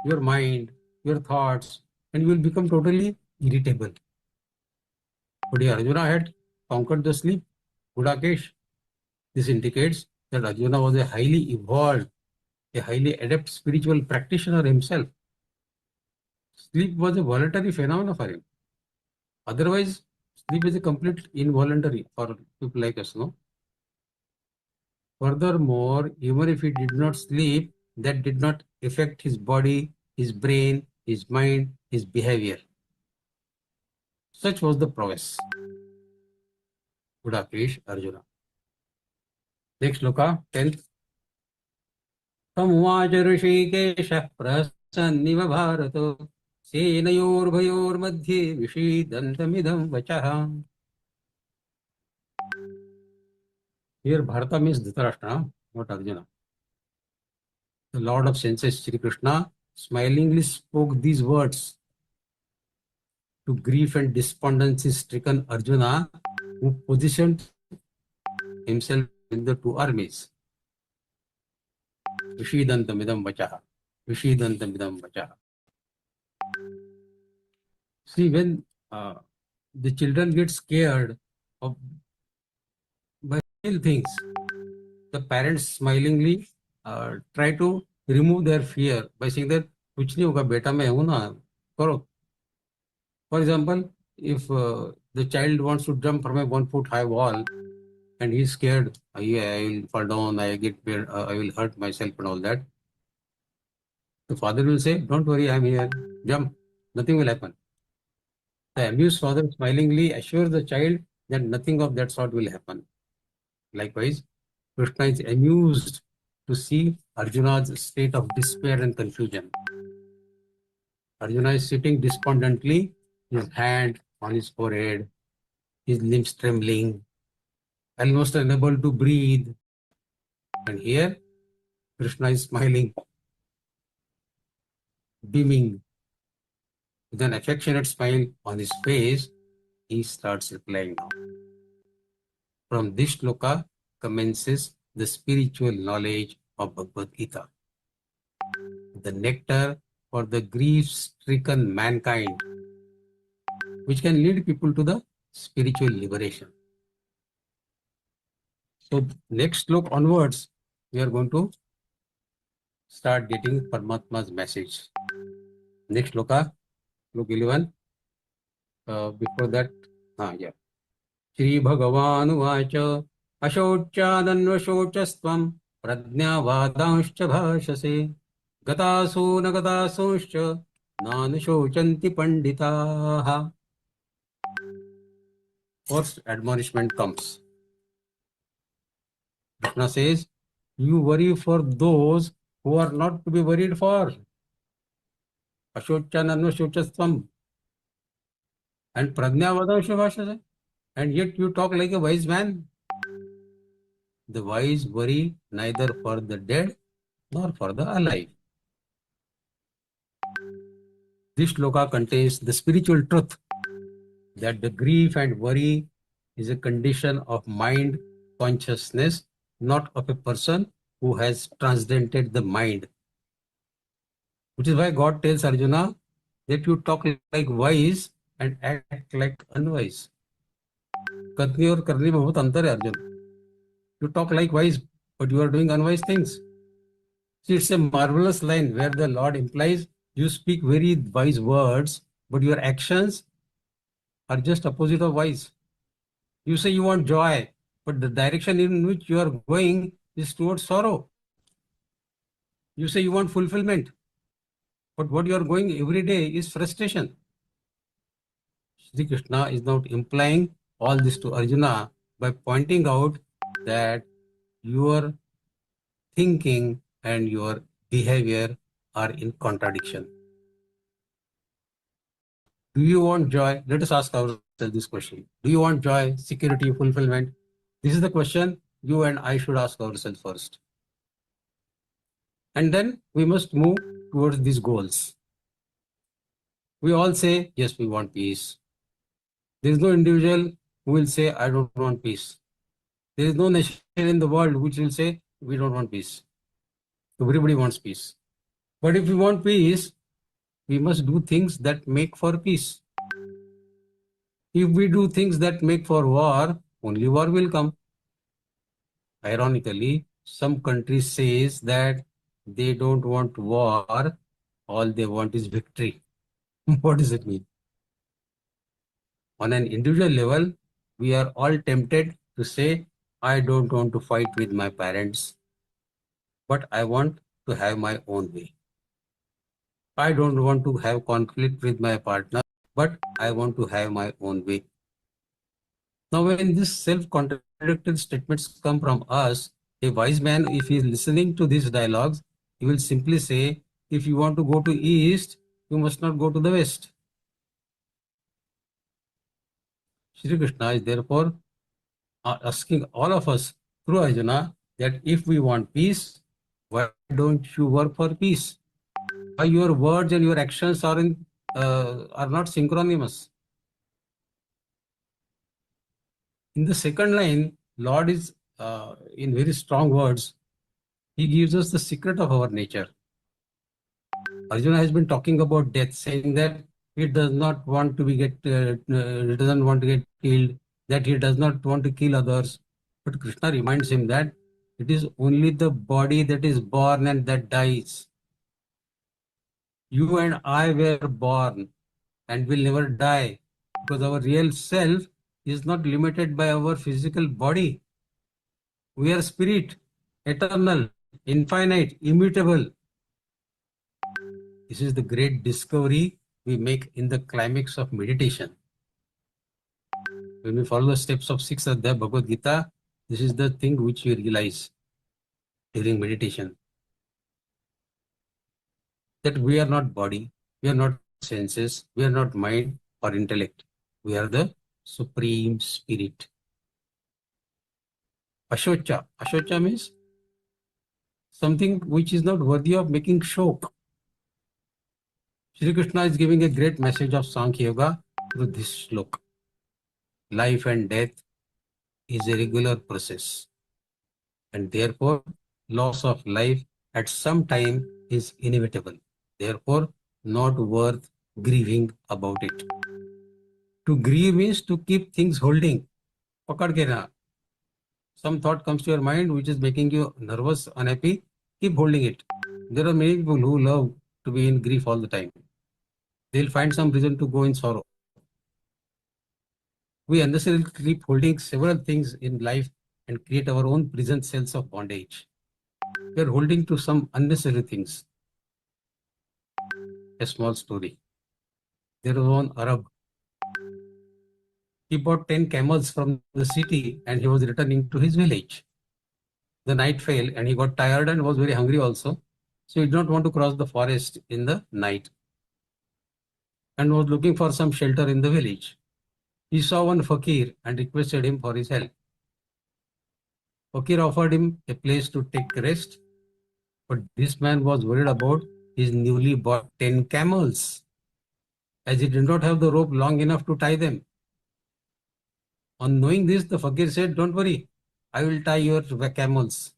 your mind, your thoughts, and you will become totally irritable. But here Arjuna had conquered the sleep. Budakesh. This indicates that Arjuna was a highly evolved, a highly adept spiritual practitioner himself. Sleep was a voluntary phenomenon for him. Otherwise, sleep is a complete involuntary for people like us, no? Furthermore, even if he did not sleep, that did not affect his body, his brain, his mind, his behavior. Such was the prowess. Budakesh Arjuna. Next sloka, 10th. तमुवाच ऋषिकेशः प्रहसन्निव भारत सेनयोर्भयोर्मध्ये विषीदन्तमिदं वचः. Here Bharata means Dhritarashtra, not Arjuna. The Lord of senses, Sri Krishna, smilingly spoke these words to grief and despondency stricken Arjuna, who positioned himself in the two armies. Vishidantamidam vachaha. Vishidantamidam vachaha. See, when the children get scared of by little things, the parents smilingly try to remove their fear by saying that कुछ नहीं होगा बेटा मैं हूं ना करो. For example, if the child wants to jump from a 1 foot high wall and he's scared, I will fall down, I will hurt myself and all that, the father will say, don't worry, I'm here, jump, nothing will happen. The amused father smilingly assures the child that nothing of that sort will happen. Likewise, Krishna is amused to see Arjuna's state of despair and confusion. Arjuna is sitting despondently, his hand on his forehead, his limbs trembling, almost unable to breathe. And here, Krishna is smiling, beaming. With an affectionate smile on his face, he starts replying now. From this shloka commences the spiritual knowledge of Bhagavad-Gītā, the nectar for the grief-stricken mankind, which can lead people to the spiritual liberation. So next slok onwards, we are going to start getting Paramatma's message. Next shloka, slok 11. Before that, Śrī-Bhagavānuvaca अशोच्यादन्वशोचस्त्वं प्रज्ञावादांश्च भाषसे गतासो न गतासोश्च नानुशोचन्ति पंडिताः. First admonishment comes. Krishna says, you worry for those who are not to be worried for. Ashocyananvashochastvam and prajnavadansha bhashase. And yet you talk like a wise man. The wise worry neither for the dead nor for the alive. This shloka contains the spiritual truth that the grief and worry is a condition of mind consciousness, not of a person who has transcended the mind. Which is why God tells Arjuna that you talk like wise and act like unwise. कथनी और करनी में बहुत अंतर है Arjun. You talk like wise, but you are doing unwise things. See, it's a marvelous line where the Lord implies you speak very wise words, but your actions are just opposite of wise. You say you want joy, but the direction in which you are going is towards sorrow. You say you want fulfillment, but what you are going every day is frustration. Sri Krishna is now implying all this to Arjuna by pointing out that your thinking and your behavior are in contradiction. Do you want joy? Let us ask ourselves this question. Do you want joy, security, fulfillment? This is the question you and I should ask ourselves first. And then we must move towards these goals. We all say, yes, we want peace. There is no individual who will say, I don't want peace. There is no nation in the world which will say, we don't want peace. Everybody wants peace. But if we want peace, we must do things that make for peace. If we do things that make for war, only war will come. Ironically, some countries says that they don't want war, all they want is victory. What does it mean? On an individual level, we are all tempted to say, I don't want to fight with my parents, but I want to have my own way. I don't want to have conflict with my partner, but I want to have my own way. Now, when these self-contradictory statements come from us, a wise man, if he is listening to these dialogues, he will simply say, if you want to go to east, you must not go to the west. Shri Krishna is therefore asking all of us through Arjuna that if we want peace, why don't you work for peace? Why your words and your actions are not synchronous? In the second line, Lord is in very strong words. He gives us the secret of our nature. Arjuna has been talking about death, saying that he does not want to he doesn't want to get killed, that he does not want to kill others. But Krishna reminds him that it is only the body that is born and that dies. You and I were born and will never die because our real self is not limited by our physical body. We are spirit, eternal, infinite, immutable. This is the great discovery we make in the climax of meditation. When we follow the steps of 6th Adhyaya Bhagavad Gita, this is the thing which we realize during meditation. That we are not body, we are not senses, we are not mind or intellect. We are the Supreme Spirit. Ashocha. Ashocha means something which is not worthy of making shok. Shri Krishna is giving a great message of Sankhya Yoga through this slok. Life and death is a regular process, and therefore loss of life at some time is inevitable. Therefore, not worth grieving about it. To grieve means to keep things holding. Pakad ke na. Some thought comes to your mind which is making you nervous, unhappy, keep holding it. There are many people who love to be in grief all the time. They'll find some reason to go in sorrow. We unnecessarily keep holding several things in life and create our own prison cells of bondage. We are holding to some unnecessary things. A small story. There was one Arab. He bought 10 camels from the city and he was returning to his village. The night fell and he got tired and was very hungry also. So he did not want to cross the forest in the night and was looking for some shelter in the village. He saw one fakir and requested him for his help. Fakir offered him a place to take rest, but this man was worried about his newly bought 10 camels, as he did not have the rope long enough to tie them. On knowing this, the fakir said, don't worry, I will tie your camels.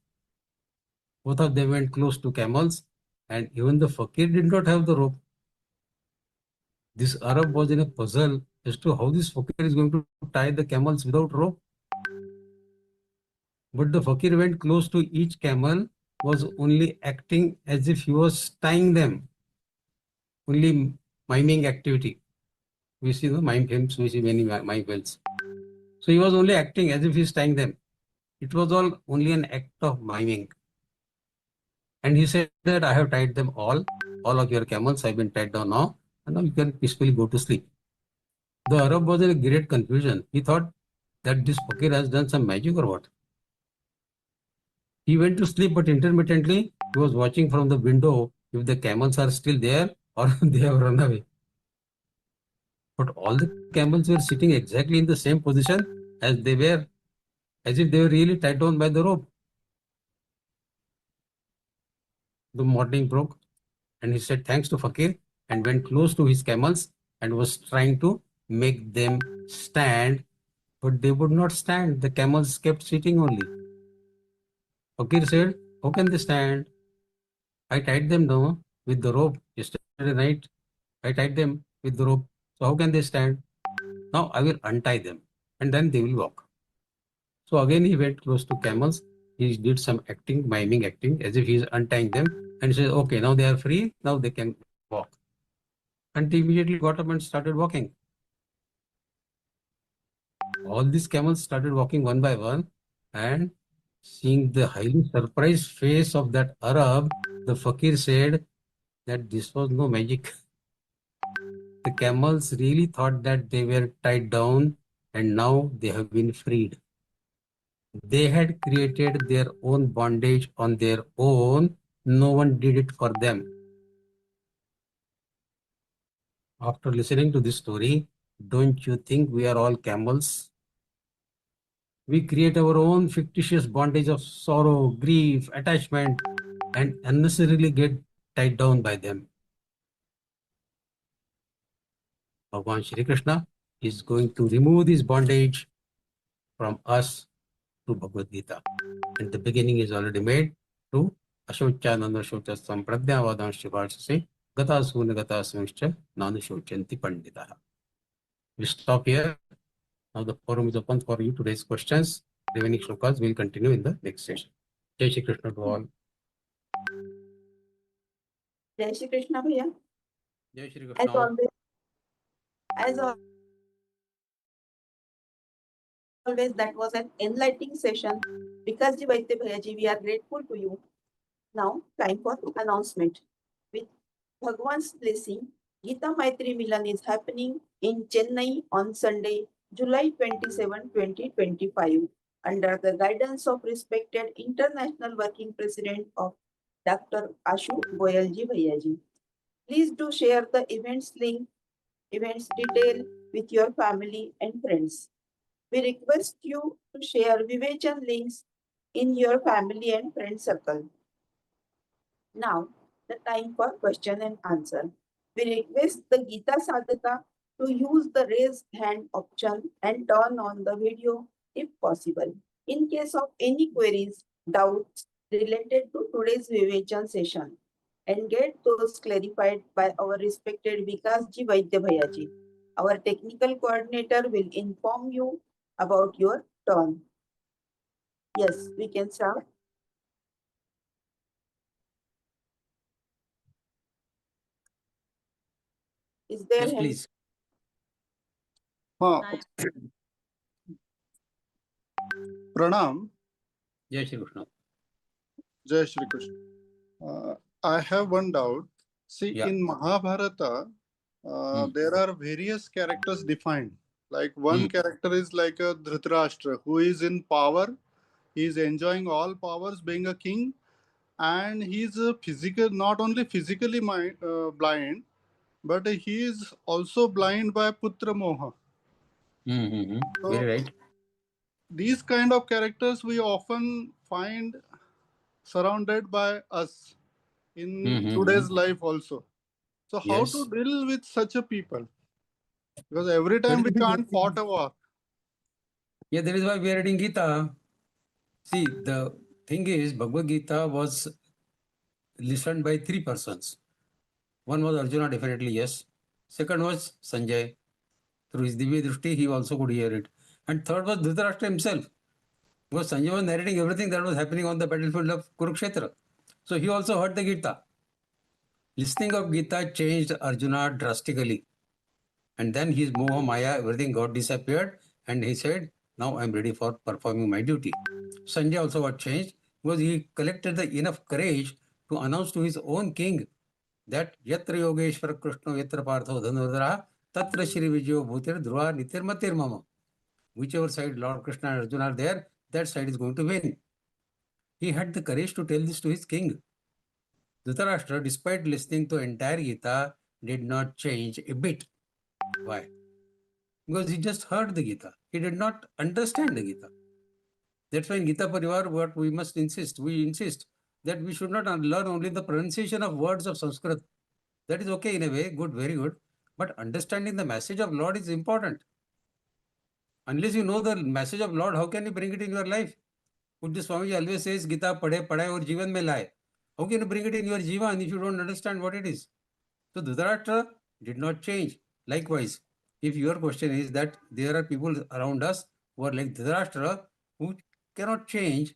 Both of them went close to camels, and even the fakir did not have the rope. This Arab was in a puzzle as to how this fakir is going to tie the camels without rope. But the fakir went close to each camel, was only acting as if he was tying them. Only miming activity. We see the mime films, we see many mime films. So he was only acting as if he is tying them. It was all only an act of miming. And he said that I have tied them all of your camels have been tied down now, and now you can peacefully go to sleep. The Arab was in a great confusion. He thought that this fakir has done some magic or what. He went to sleep, but intermittently he was watching from the window if the camels are still there or they have run away. But all the camels were sitting exactly in the same position as they were, as if they were really tied down by the rope. The morning broke, and he said thanks to Fakir and went close to his camels and was trying to make them stand, but they would not stand. The camels kept sitting only. Fakir said, how can they stand? I tied them down with the rope yesterday night. I tied them with the rope. So how can they stand? Now I will untie them and then they will walk. So again he went close to camels. He did some acting, miming acting, as if he is untying them, and says, okay, now they are free, now they can walk. And he immediately got up and started walking. All these camels started walking one by one, and seeing the highly surprised face of that Arab, the Fakir said that this was no magic. The camels really thought that they were tied down and now they have been freed. They had created their own bondage on their own. No one did it for them. After listening to this story, don't you think we are all camels? We create our own fictitious bondage of sorrow, grief, attachment, and unnecessarily get tied down by them. Bhagavan Shri Krishna is going to remove this bondage from us to Bhagavad Gita. And the beginning is already made to Ashochananda Shochasam Pradyavadan Shivarshase Gata Suna Gata Sumishcha Nanu Shochanti Panditaha. We stop here. Now the forum is open for you to raise questions. Remaining shlokas will continue in the next session. Jai Shri Krishna to all. Jai Shri Krishna Bhaiya. Jai Shri As Krishna. always, that was an enlightening session. Vikas ji, Vaidya Bhaiya ji, we are grateful to you. Now, time for announcement. With Bhagwan's blessing, Geeta Maitri Milan is happening in Chennai on Sunday, July 27, 2025, under the guidance of respected International Working President of Dr. Ashu Goyalji Bhaiya ji. Please do share the events link, events detail with your family and friends. We request you to share Vivechan links in your family and friend circle. Now, the time for question and answer. We request the Geeta Sadhaka to use the raise hand option and turn on the video if possible. In case of any queries, doubts related to today's Vivechan session, and get those clarified by our respected Vikas ji Vaidya Bhaiya ji. Our technical coordinator will inform you about your turn. Yes, we can start. Is there Yes, hand? please. Pranam. Jai Shri Krishna. Jai Shri Krishna. I have one doubt. See, in Mahabharata, there are various characters defined. Like one character is like a Dhritarashtra, who is in power. He is enjoying all powers, being a king, and he is physical, not only physically blind, but he is also blind by Putra Moha. So, very right. These kind of characters we often find surrounded by us in today's life also. So how to deal with such a people? Because every time we can't fought a war. Yeah, that is why we are reading Gita. See, the thing is, Bhagavad Gita was listened by three persons. One was Arjuna, definitely, yes. Second was Sanjay. Through his Divya Drishti, he also could hear it. And third was Dhritarashtra himself. Because Sanjay was narrating everything that was happening on the battlefield of Kurukshetra. So he also heard the Gita. Listening of Gita changed Arjuna drastically. And then his Moha Maya, everything got disappeared. And he said, now I'm ready for performing my duty. Sanjay also got changed because he collected the enough courage to announce to his own king that Yatra Yogeshwara Krishna Yatra Partho Dhanurdara Tatra Shri Vijayo Bhutir Dhruva Nitir Matir Mama. Whichever side Lord Krishna and Arjuna are there, that side is going to win. he had the courage to tell this to his king. Dhritarashtra, despite listening to entire Gita, did not change a bit. Why? Because he just heard the Gita. He did not understand the Gita. That's why in Gita Pariwar, what we insist that we should not learn only the pronunciation of words of Sanskrit. That is okay in a way, good, very good. But understanding the message of Lord is important. Unless you know the message of Lord, how can you bring it in your life? Pujya Swamiji always says, Gita padhe aur jivan mein laye. How can you bring it in your jivan if you don't understand what it is? So Dhritarashtra did not change. Likewise, if your question is that there are people around us who are like Dhritarashtra who cannot change,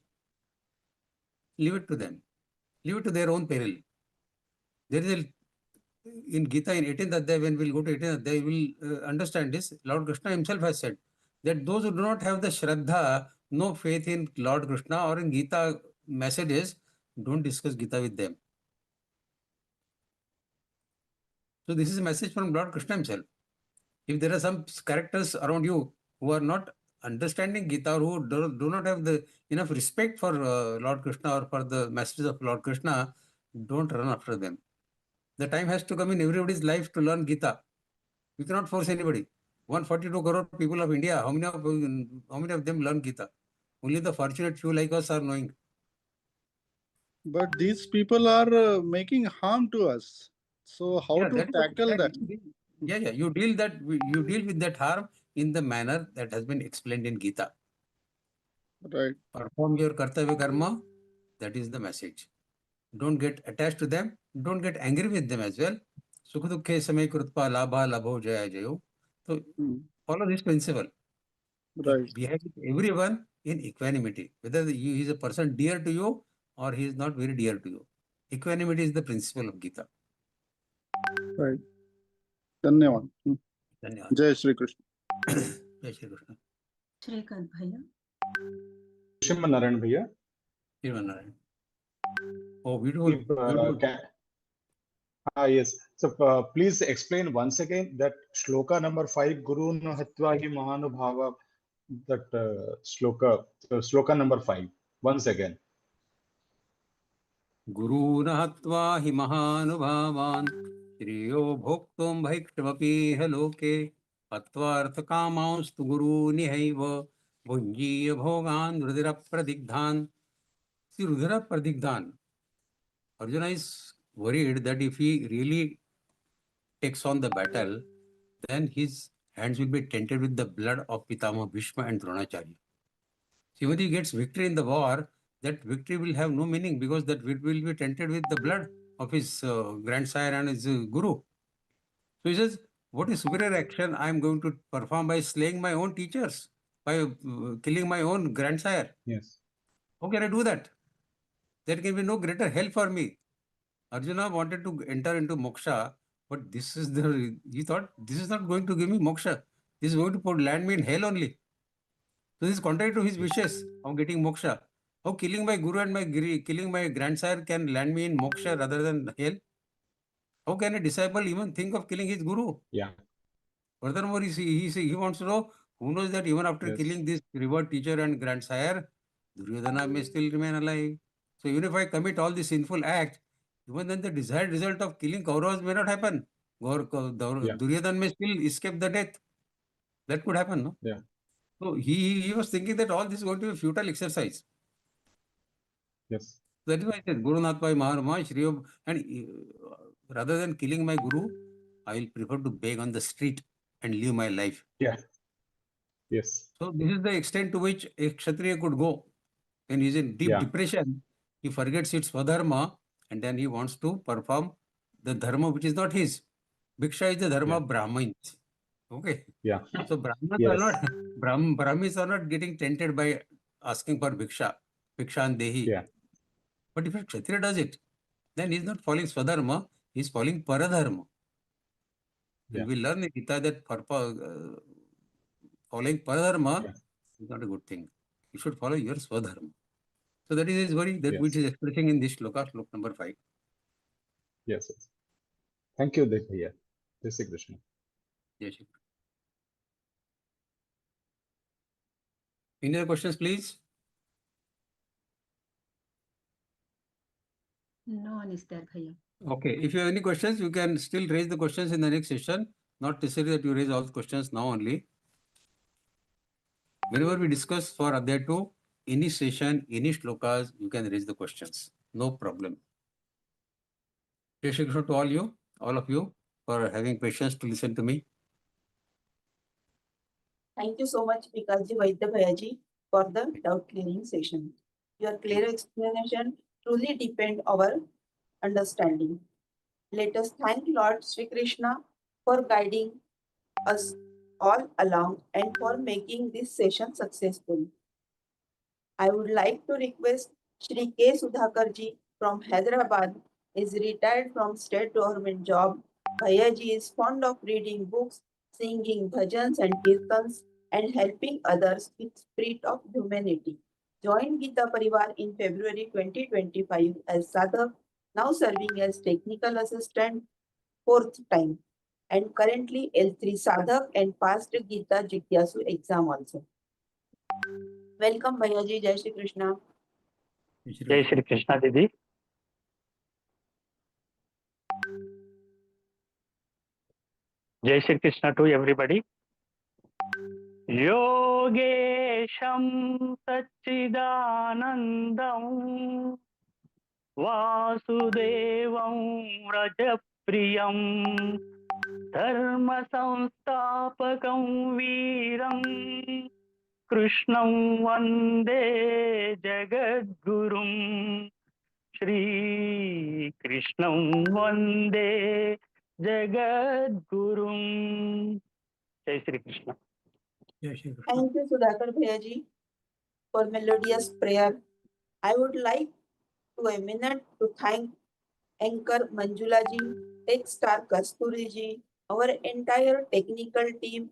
leave it to them. Leave it to their own peril. There is in Gita in 18th Adhyay, when we'll go to 18th Adhyay, we'll understand this. Lord Krishna himself has said that those who do not have the Shraddha, no faith in Lord Krishna or in Gita messages, don't discuss Gita with them. So this is a message from Lord Krishna himself. If there are some characters around you who are not understanding Gita, who do not have the enough respect for Lord Krishna or for the messages of Lord Krishna, don't run after them. The time has to come in everybody's life to learn Gita. We cannot force anybody. 142 crore people of India, how many of them learn Gita? Only the fortunate few like us are knowing. But these people are making harm to us. So how to tackle that? Yeah, you deal with that harm in the manner that has been explained in Gita. Right. Perform your kartavya karma. That is the message. Don't get attached to them. Don't get angry with them as well. Sukha dukhe samay krutpa labha labho jaya jayo. So follow this principle. Right. Behave with everyone in equanimity. Whether he is a person dear to you or he is not very dear to you. Equanimity is the principle of Gita. Right. Dhanyavad. Dhanyavad. Jai Shri Krishna. Jai Shri Krishna. Shrikant Bhaiya. Shriman Bhaiya. Shriman. Oh, beautiful. Yes. So please explain once again that shloka number 5, Guru Hatva hi Mahanubhava, that shloka number 5, once again. Guru Hatva hi Mahanubhavan Shriyo Bhoktum Bhaikshvapi Haloke Hatvartha Kamastu Guru Nihaiva Bhunjiya Bhogan Rudira Pradigdhan. See, Rudira Pradigdhan. Arjuna is worried that if he really takes on the battle, then his hands will be tainted with the blood of Pitama Bhishma and Dronacharya. See, when he gets victory in the war, that victory will have no meaning because that will be tainted with the blood of his grandsire and his guru. So he says, what is superior action I am going to perform by slaying my own teachers, by killing my own grandsire? Yes. How can I do that? There can be no greater hell for me. Arjuna wanted to enter into moksha, but he thought, this is not going to give me moksha. This is going to land me in hell only. So this is contrary to his wishes of getting moksha. How killing my guru and killing my grandsire can land me in moksha rather than hell? How can a disciple even think of killing his guru? Yeah. Furthermore, he wants to know, who knows that even after killing this revered teacher and grandsire, Duryodhana may still remain alive. So even if I commit all these sinful acts, even then the desired result of killing Kauravas may not happen. Duryodhana may still escape the death. That could happen, no? Yeah. So he was thinking that all this is going to be a futile exercise. Yes. That is why I said, Guru Nathvai Maharama, Shriyo, and rather than killing my guru, I will prefer to beg on the street and live my life. Yeah. Yes. So this is the extent to which a Kshatriya could go. When he is in deep depression, he forgets its Swadharma and then he wants to perform the dharma which is not his. Bhiksha is the dharma of Brahmins. Okay. Yeah. So Brahmins are not getting tempted by asking for Bhiksha and Dehi. Yeah. But if a Kshatriya does it, then he is not following Swadharma, he is following Paradharma. Yeah. We learn in Gita that following Paradharma is not a good thing. You should follow your Swadharma. So that is his worry, that which is expressing in this shloka number 5. Yes. Thank you, Bhaiya. Jai Shri Krishna. Yes. Any other questions, please? No one is there, Bhaiya. Okay, if you have any questions, you can still raise the questions in the next session. Not necessary that you raise all the questions now only. Whenever we discuss for Adhyaya 2, any session, any shlokas, you can raise the questions. No problem. Jai Shri Krishna to all of you, for having patience to listen to me. Thank you so much, Vikas ji, Vaidya Bhayaji, for the doubt clearing session. Your clear explanation truly deepened our understanding. Let us thank Lord Sri Krishna for guiding us all along and for making this session successful. I would like to request Shri K. Sudhakar ji from Hyderabad is retired from state government job. Bhayaji is fond of reading books, singing bhajans and kirtans, and helping others with spirit of humanity. Joined Geeta Pariwar in February 2025 as Sadhak, now serving as technical assistant 4th time, and currently L3 Sadhak and passed Geeta Jigyasu exam also. Welcome Bhayaji, Jai Shri Krishna. Jai Shri Krishna Didi. Jai Shri Krishna to everybody. Yogesham Satchidanandam Vasudevam Rajapriyam Dharma Samstapakam Veeram Krishnam Vande Jagadgurum Shri Krishnam Vande Jagadgurum. Jai Shri Krishna. Thank you, Sudhakar Bhayaji, for melodious prayer. I would like to a minute to thank anchor Manjula ji, tech star Kasturi ji, our entire technical team,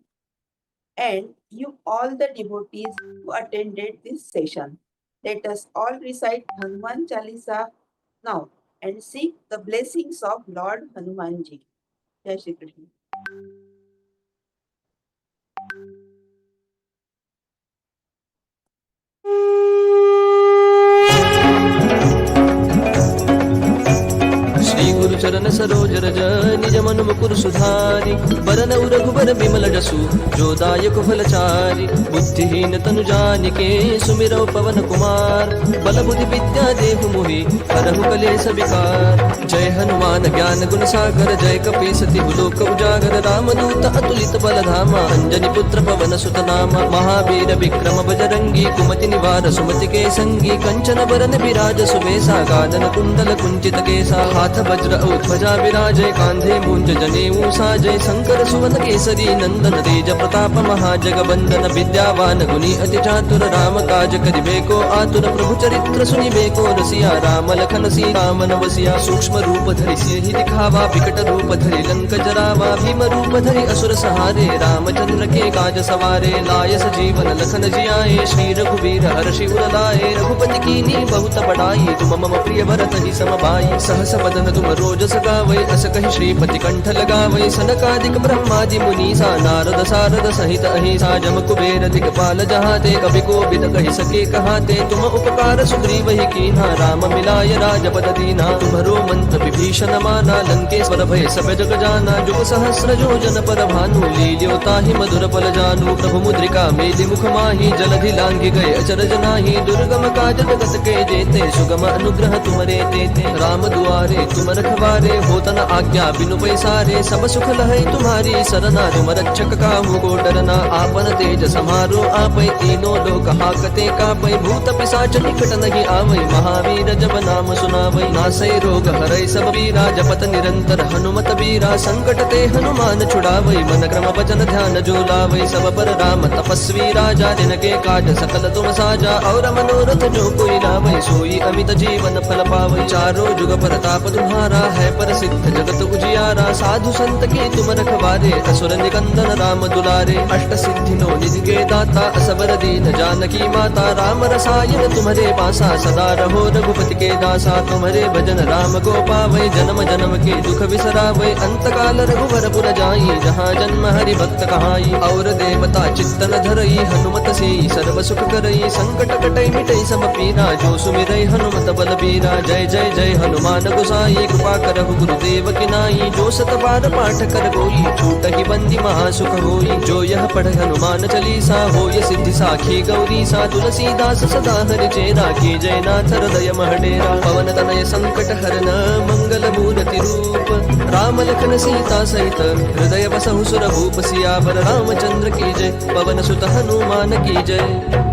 and you all the devotees who attended this session. Let us all recite Hanuman Chalisa now and seek the blessings of Lord Hanuman ji. Jai Shri Krishna. Shri गुरु चरण सरोज रज निज मन मुकुर सुधारि बरन रघुबर बिमल जसु जो दायक फलचारि बुद्धिहीन तनु जानिके सुमिरौ पवन कुमार बल बुद्धि विद्या देहु मोहि हरहु कलेश विकार जय हनुमान ज्ञान गुण सागर जय कपीस तिहु लोक उजागर रामदूत अतुलित बल धामा अंजनी पुत्र पवन सुत नामा महावीर विक्रम बजरंगी कुमति निवार सुमति के संगी कंचन बरन विराज सुबेसा कानन कुंडल कुंचित केसा हाथ वज्र ध्वजा विराजय कांधे मूंज जनेऊ साजय शंकर सुवन केसरी नंदन तेज प्रताप महाजगबंदन विद्यावान गुणी अति चातुर राम काज करिबेको आतुर प्रभु चरित्र सुनिबेको रसिया राम लखन सीता मन बसिया सूक्ष्म रूप धरि सिंहि दिखावा विकट रूप धरि लंक जरावा भीम रूप धरि असुर सहारे रामचंद्र के काज सवारे लाय सजीवन लखन जियाए श्री रघुवीर हर्षि उर लाए रघुपति कीनी बहुत बड़ाई तुम मम प्रिय भरत ही समभाई सहस बदन तुम रोज सगावै अस कहि श्रीपति कंठ लगावै सनकादिक ब्रह्मादि मुनीसा नारद सारद सहित अहिसा जम कुबेर दिगपाल जहाते कवि कोविद कहि सके कहाते तुम उपकार सुग्रीव ही कीन्हा राम मिलाय राजपद दीना तुम्हरो मंत्र विभीषण माना लंकेश्वर भय सब जग जाना जुग सहस्र योजन पर भानु लील्यो ताहि मधुर पल जानु प्रभु मुद्रिका मेलि मुख माहि जलधि लांघि गए अचरज नाहि दुर्गम काज जगत के जेते सुगम अनुग्रह तुमरे तेते राम दुआरे तुम रखवारे होतन आज्ञा बिनु पैसारे सब सुख लहै तुम्हारी सरना तुम रक्षक काहू को डरना आपन तेज समारो आपै तीनों लोक हाकते कापै भूत पिशाच निकट नहीं आवै महावीर जब नाम सुनावै नासै रोग हरै सब पीरा जपत निरंतर हनुमत बीरा संकट ते हनुमान छुड़ावै मन क्रम वचन ध्यान जो लावै सब पर राम तपस्वी राजा जिनके काज सकल तुम साजा और मनोरथ जो कोई लावै सोई अमित जीवन फल पावै चारों जुग प्रताप तुम्हारा है प्रसिद्ध जगत उजियारा, साधु संत के तुम रखवारे, असुर निकंदन राम दुलारे। अष्ट सिद्धिनो निधि के दाता, असबर दीन जानकी माता, राम रसायन तुम्हारे पासा, सदा रहो रघुपति के दासा। तुम्हारे भजन राम को पावै, जन्म जन्म के दुख बिसरावै, अंत काल रघुवर पुर जाई, जहाँ जन्म हरि भक्त कहाई। और देवता चित्तन धरई, हनुमत से सर्व सुख करई, संकट कटई मिटई सब पीरा, जो सुमिरई हनुमत बलबीरा। जय जय जय हनुमान गोसाई, कृपा करहु गुरुदेव की नाई, जो सत बार पाठ कर कोई, छूट ही बंदी महासुख होई। जो यह पढ़ हनुमान चालीसा, होय सिद्धि साखी गौरी सा, तुलसीदास सदा हरि चेरा, की जय नाथ हृदय महडेरा। पवन तनय संकट हरन, मंगल मूर्ति रूप, राम लखन सीता सहित, हृदय बसहु सुर भूप, सियावर रामचंद्र की जय, पवन सुत हनुमान की जय।